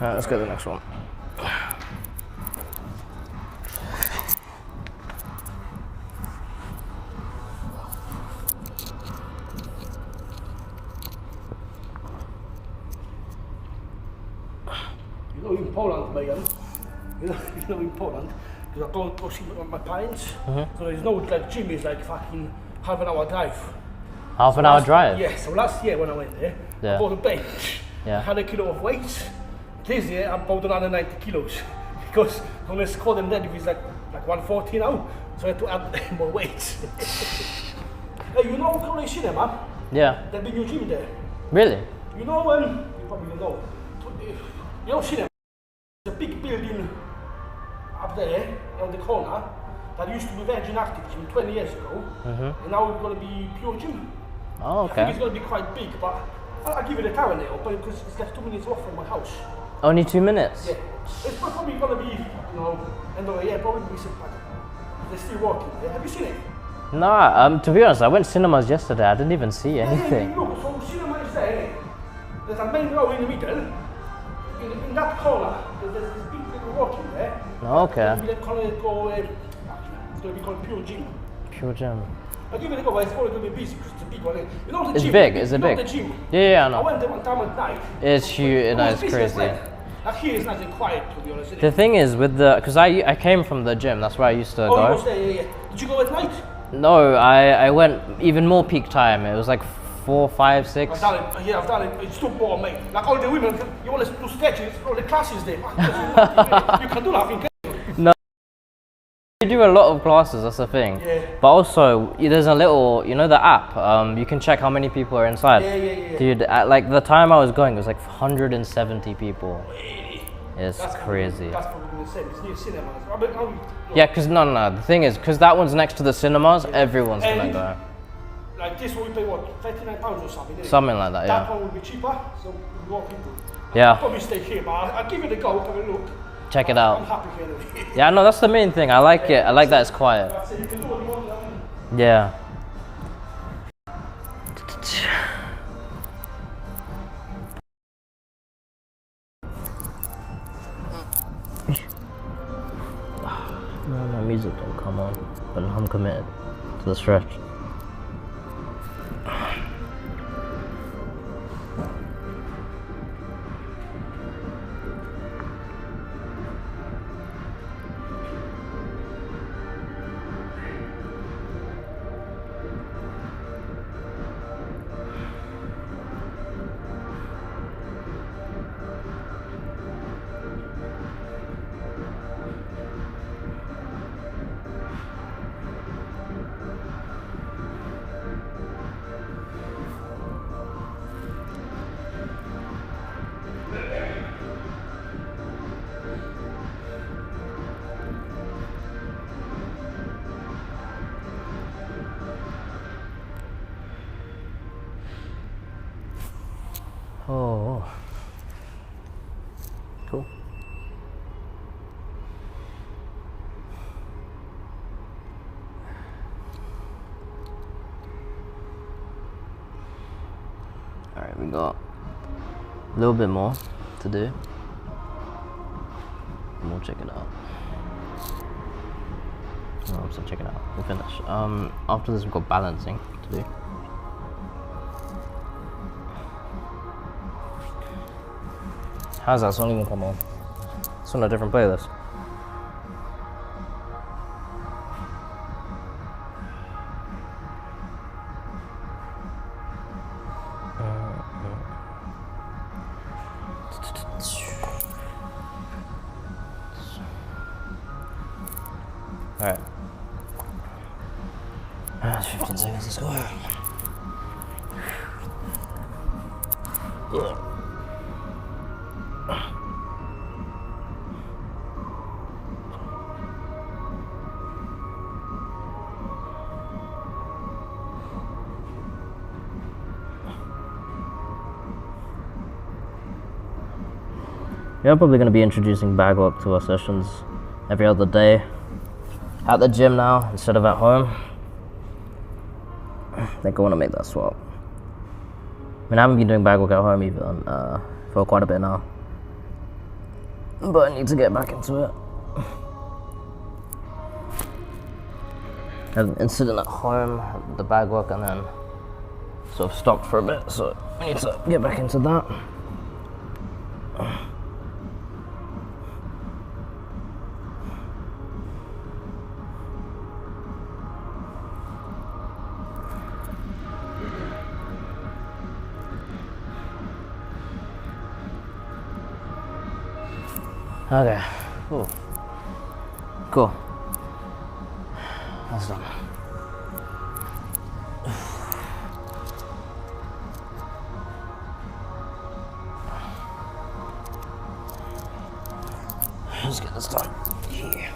Alright, let's go to the next one. You know, in Poland, Megan, you know in Poland, because I go see my parents, so there's no like gym is like fucking half an hour drive. Half an hour drive? Yeah, so last year when I went there, I bought a bench, I had a kilo of weights. This year I bought another 90 kilos because on the squat and deadlift is like 140 now, so I had to add more weights. Hey, you know College Cinema? Yeah. There's a new gym there. Really? You know, you probably don't know. You know Cinema? It's a big building up there on the corner that used to be Virgin Active Gym 20 years ago, and now it's going to be Pure Gym. Oh, okay. I think it's going to be quite big, but I'll give it a try now, but because it's like 2 minutes off from my house. Only 2 minutes? Yeah. It's probably going to be, end of the year, probably be some, they're still working there. Have you seen it? No, to be honest, I went cinemas yesterday. I didn't even see anything. Yeah, look, so cinema is there. There's a main row in the middle. In that corner, there's this big people working there. Okay. It's going to be called Pure Gym. Pure Gym. I'll give it a go, but it's probably going to be busy because it's a big one. You know the It's gym? big, is it big? The gym. Yeah, I know. I went there one time at night. It's huge, no, it's busy as crazy. well. Like here it's nice and quiet, to be honest. The thing is with the, because I came from the gym, that's where I used to Oh, go. you was there, yeah. Did you go at night? No, I went even more peak time. It was like 4, 5, 6. I've done it, yeah, I've done it. It's too boring, mate. Like all the women, you want to do stretches, all the classes there. You can do nothing. No. You do a lot of classes, that's the thing. Yeah. But also, there's a little, you know the app, you can check how many people are inside. Yeah. Dude, at like the time I was going, it was like 170 people. Really? It's That's crazy. That's probably the same. It's near cinemas. Yeah, because no, the thing is, because that one's next to the cinemas, everyone's gonna go. Like this one we pay what, £39 or something? Something like that, That yeah. one will be cheaper, so more people. Yeah. I'll probably stay here, but I'll give it a go, have a look. Check it I'm out. happy here anyway. Yeah, no, that's the main thing. I like it. I like that it's quiet. That's it, you can do what you want. Yeah. No, my music don't come on, but I'm committed to the stretch. Oh, cool. All right, we got a little bit more to do, and we'll check it out. No, I'm still checking it out. We'll finish. After this, we've got balancing to do. How's that song even come on? It's on a different playlist. Alright. That's 15 seconds, let's go. Ugh. We are probably going to be introducing bag work to our sessions every other day at the gym now instead of at home. think I want to make that swap. I mean, I haven't been doing bag work at home even for quite a bit now, but I need to get back into it. I've been sitting at home, the bag work, and then sort of stopped for a bit, so I need to get back into that. Okay. Ooh. Cool. That's done. Let's get this done. Yeah.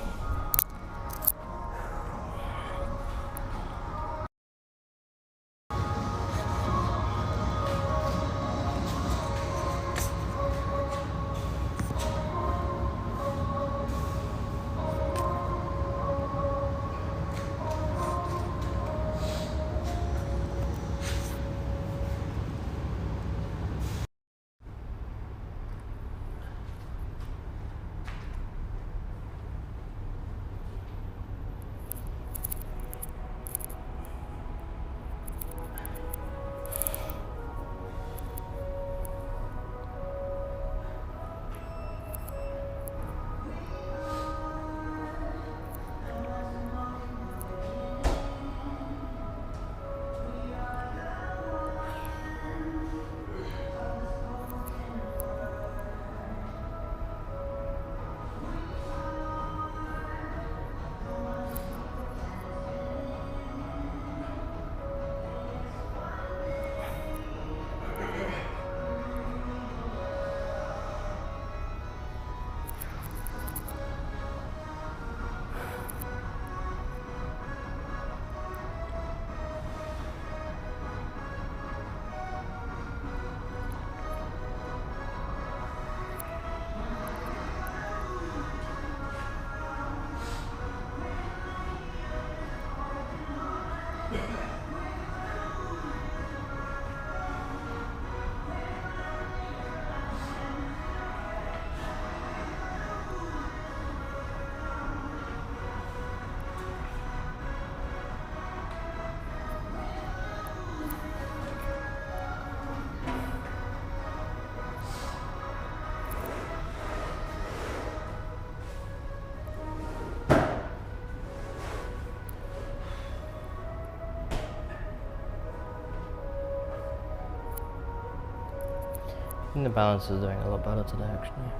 I think the balance is doing a lot better today, actually.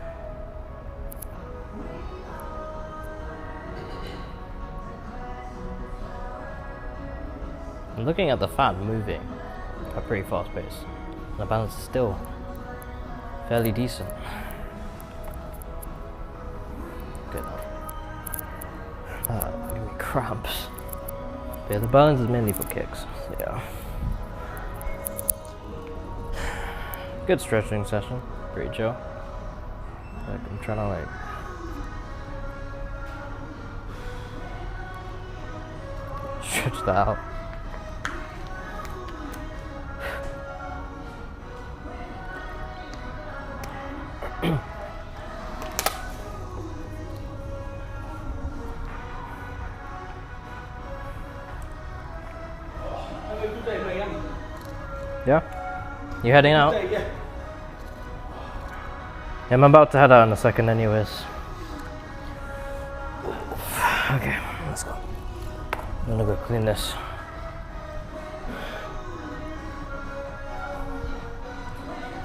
I'm looking at the fat moving at a pretty fast pace. The balance is still fairly decent. Good enough. Give me cramps. But yeah, the balance is mainly for kicks. So yeah. Good stretching session, pretty chill. Like I'm trying to stretch that out. Yeah? You heading out? Yeah. Yeah, I'm about to head out in a second anyways. Okay, let's go. I'm gonna go clean this.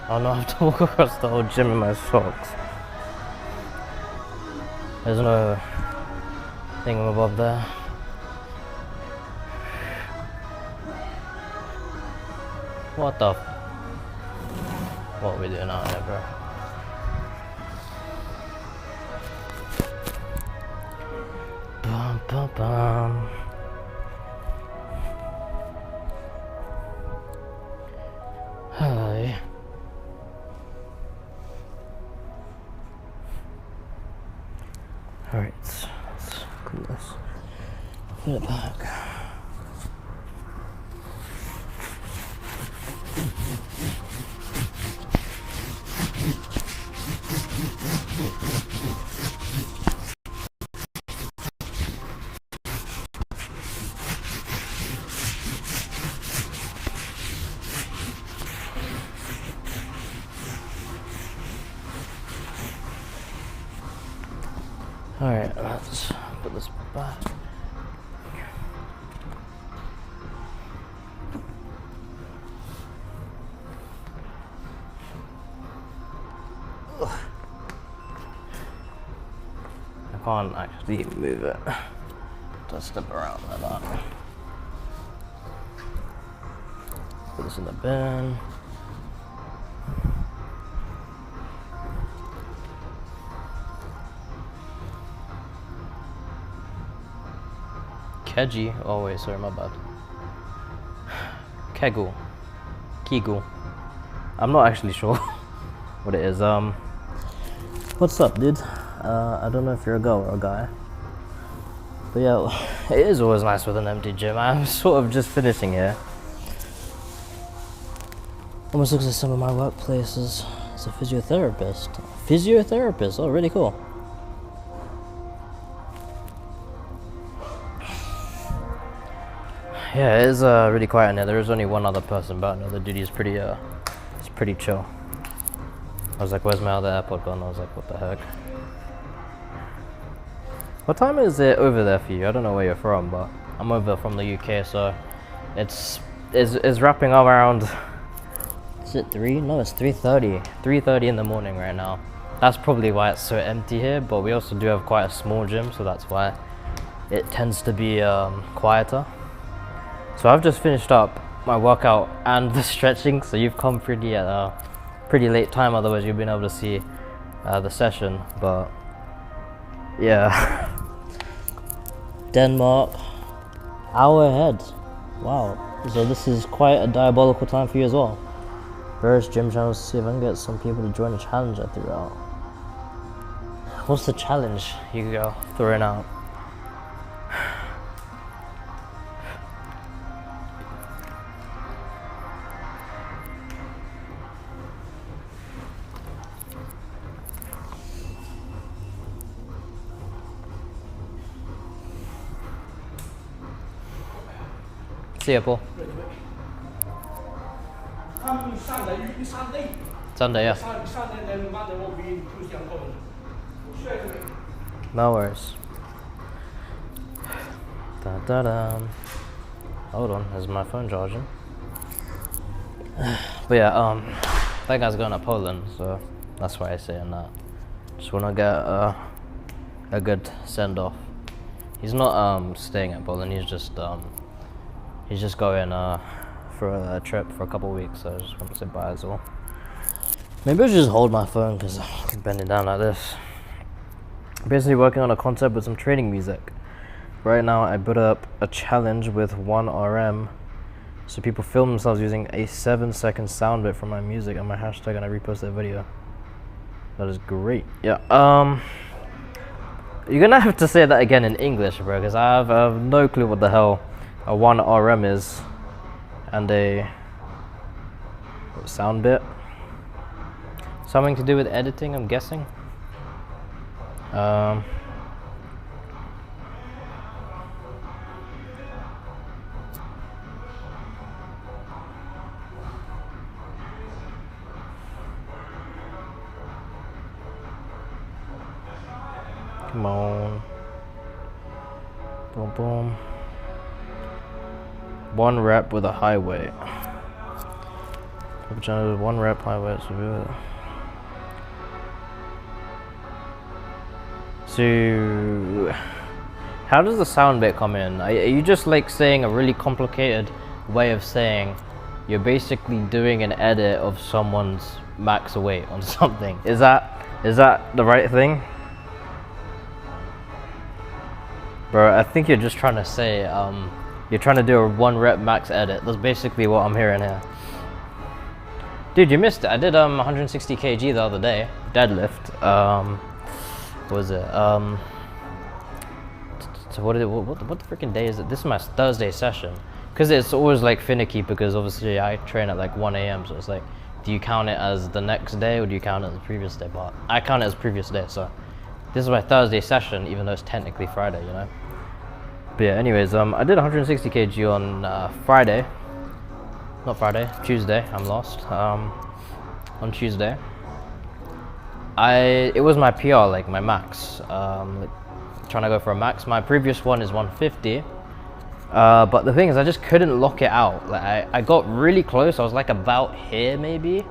Oh no, I have to walk across the whole gym in my socks. There's no thingamabob there. What the what are we doing out there, bro? Bum bum bum. Hi. Alright, let's clean this. Put it back. Alright, let's put this back. I can't actually move it. Just step around like that. Put this in the bin. Keji. Oh wait, sorry, my bad. Kegel. Kegel. I'm not actually sure what it is. What's up, dude? I don't know if you're a girl or a guy. But yeah, it is always nice with an empty gym. I'm sort of just finishing here. Almost looks like some of my workplaces as a physiotherapist. Physiotherapist, oh really cool. Yeah, it is really quiet in there. There is only one other person, but no, the dude is pretty it's pretty chill. I was like, where's my other AirPod gone? I was like, what the heck? What time is it over there for you? I don't know where you're from, but I'm over from the UK, so it's wrapping up around, is it 3? No, it's 3:30. 3:30 in the morning right now. That's probably why it's so empty here, but we also do have quite a small gym, so that's why it tends to be quieter. So I've just finished up my workout and the stretching, so you've come pretty at a pretty late time, otherwise you've been able to see the session, but yeah. Denmark, hour ahead. Wow, so this is quite a diabolical time for you as well. Various gym channels to see if I can get some people to join the challenge I threw out. What's the challenge you go throwing out? See ya, Paul. Come Sunday, Sunday. Sunday, yeah. Sunday, then Monday will be Tuesday and Thursday. Straight away. No worries. Da da da. Hold on, is my phone charging? But yeah, that guy's going to Poland, so that's why I'm saying that. Just wanna get a good send off. He's not staying at Poland. He's just going for a trip for a couple of weeks, so I just want to say bye as well. Maybe I should just hold my phone because I'm bending down like this. Basically working on a concept with some training music. Right now I put up a challenge with 1RM, so people film themselves using a 7-second sound bit from my music and my hashtag, and I repost that video. That is great. Yeah. You're gonna have to say that again in English, bro, because I have no clue what the hell a 1RM is and a sound bit. Something to do with editing, I'm guessing. Come on. Boom, boom. 1 rep with a high weight. Channel 1 rep high weight. So, how does the sound bit come in? Are you just like saying a really complicated way of saying you're basically doing an edit of someone's max weight on something? Is that the right thing? Bro, I think you're just trying to say you're trying to do a 1 rep max edit. That's basically what I'm hearing here. Dude, you missed it. I did 160 kg the other day, deadlift. What was it? So what the freaking day is it? This is my Thursday session. Because it's always like finicky, because obviously I train at like 1 AM, so it's like, do you count it as the next day or do you count it as the previous day? But I count it as previous day, so this is my Thursday session, even though it's technically Friday, you know? But yeah, anyways, I did 160 kg on Friday. Not Friday, Tuesday, I'm lost. On Tuesday. It was my PR, like my max. trying to go for a max. My previous one is 150. But the thing is, I just couldn't lock it out. Like I got really close. I was like about here maybe.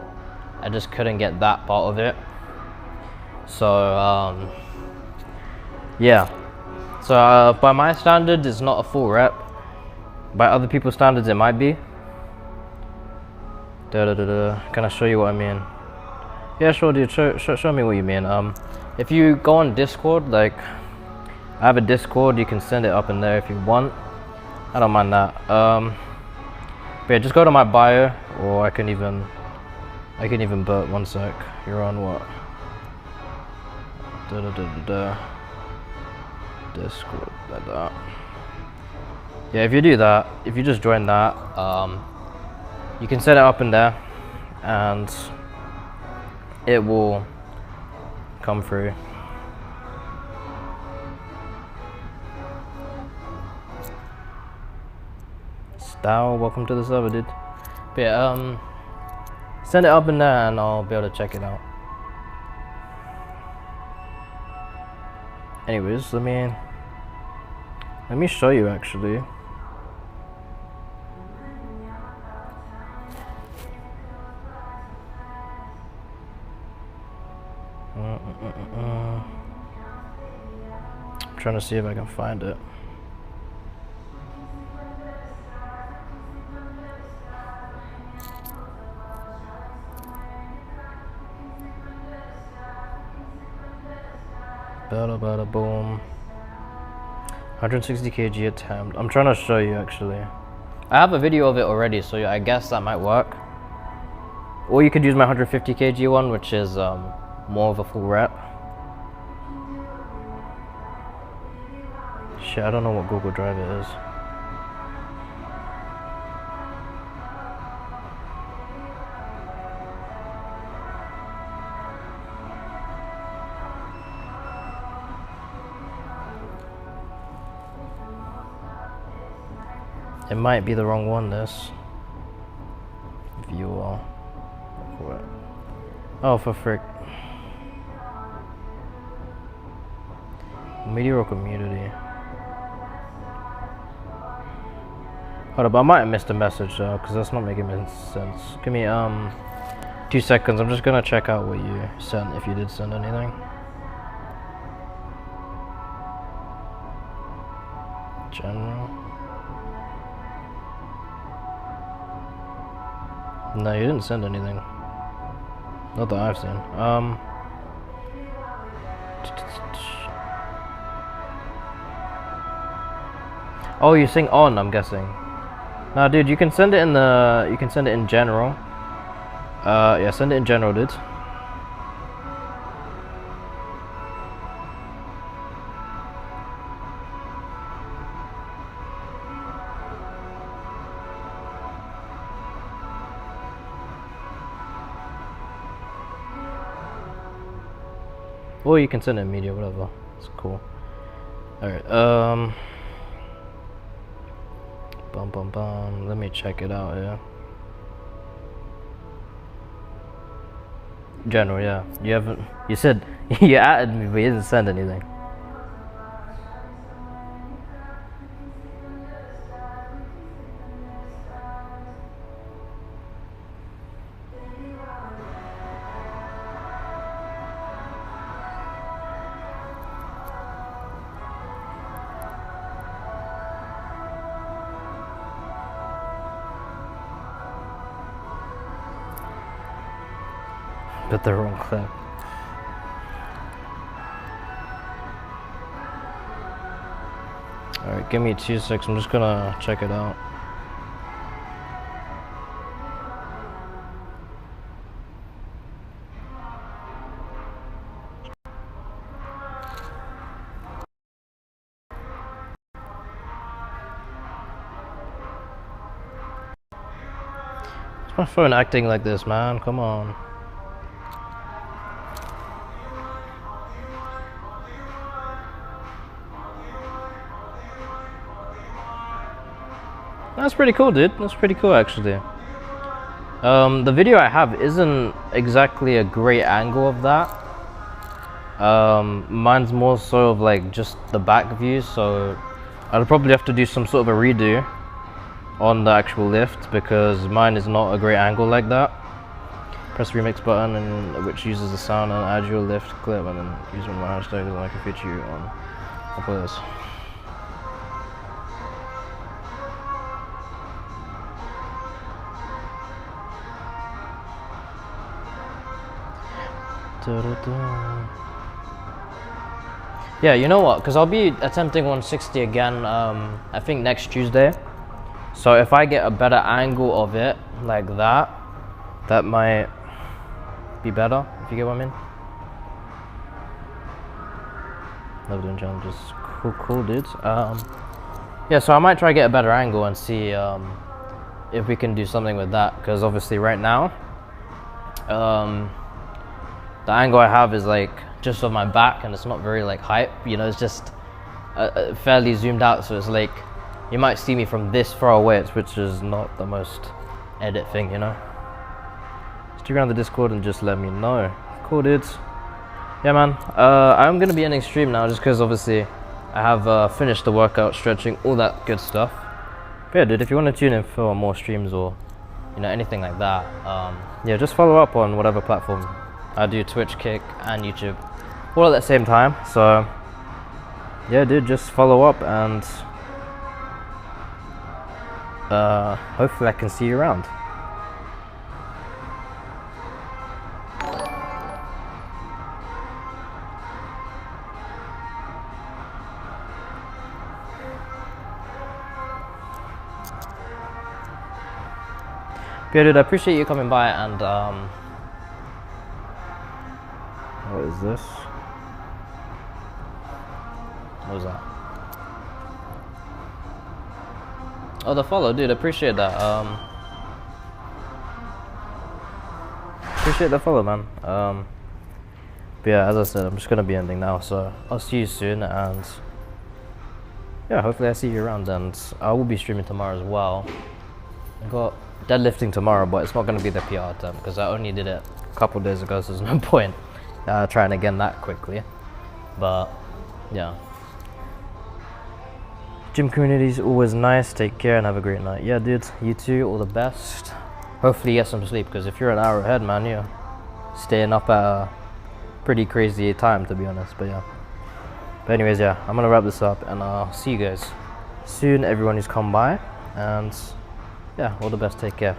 I just couldn't get that part of it. So yeah. So by my standards, it's not a full rep. By other people's standards, it might be. Can I show you what I mean? Yeah, sure, dude. Show me what you mean. If you go on Discord, like I have a Discord, you can send it up in there if you want. I don't mind that. But yeah, just go to my bio, or I can even burp. 1 sec. You're on what? Discord, like that. Yeah, if you do that, if you just join that, you can set it up in there, and it will come through. Style, welcome to the server, dude. But yeah, send it up in there, and I'll be able to check it out. Anyways, let me show you actually. I'm trying to see if I can find it. Bada bada boom. 160 kg attempt. I'm trying to show you actually. I have a video of it already, so I guess that might work. Or you could use my 150 kg one, which is more of a full rep. Shit, I don't know what Google Drive it is. It might be the wrong one, this. Viewer. Oh, for frick. Meteor community. Hold up, I might have missed a message though, because that's not making any sense. Give me 2 seconds. I'm just gonna check out what you sent, if you did send anything. General. No, you didn't send anything. Not that I've seen. Oh, you sing on, I'm guessing. Nah, dude, you can send it in the. You can send it in general. Yeah, send it in general, dude. Or you can send it in media, whatever. It's cool. Alright, let me check it out, yeah. General, yeah. You haven't, you said, you added me, but you didn't send anything. But the wrong clip. Alright, give me 2 seconds. I'm just gonna check it out. What's my phone acting like this, man? Come on. That's pretty cool, dude. That's pretty cool, actually. The video I have isn't exactly a great angle of that. Mine's more so of like just the back view, so I'll probably have to do some sort of a redo on the actual lift because mine is not a great angle like that. Press the remix button, and which uses the sound, and add your lift clip, and then use one of my hashtags, and I can feature you on the playlist. Yeah, you know what? Because I'll be attempting 160 again. I think next Tuesday. So if I get a better angle of it, like that, that might be better. If you get what I mean. Love doing challenges. Cool, dudes. Yeah, so I might try to get a better angle and see if we can do something with that. Because obviously, right now, the angle I have is like just on my back, and it's not very like hype. You know, it's just fairly zoomed out, so it's like you might see me from this far away, which is not the most edit thing, you know. Stick around the Discord and just let me know. Cool, dudes. Yeah, man. I'm gonna be ending stream now, just because obviously I have finished the workout, stretching, all that good stuff. But yeah, dude, if you want to tune in for more streams or anything like that, yeah, just follow up on whatever platform. I do Twitch, Kick, and YouTube all at the same time. So yeah, dude, just follow up, and hopefully I can see you around. Yeah, dude, I appreciate you coming by, and what is this? What was that? Oh, the follow, dude, I appreciate that. Appreciate the follow, man. But yeah, as I said, I'm just gonna be ending now, so I'll see you soon, and yeah, hopefully I see you around, and I will be streaming tomorrow as well. I got deadlifting tomorrow, but it's not going to be the PR attempt because I only did it a couple days ago, so there's no point trying again that quickly. But yeah, gym community is always nice. Take care and have a great night. Yeah, dude, you too, all the best. Hopefully you get some sleep, because if you're an hour ahead, man, you're staying up at a pretty crazy time, to be honest. But yeah, but anyways, yeah, I'm gonna wrap this up, and I'll see you guys soon, everyone who's come by, and yeah, all the best. Take care.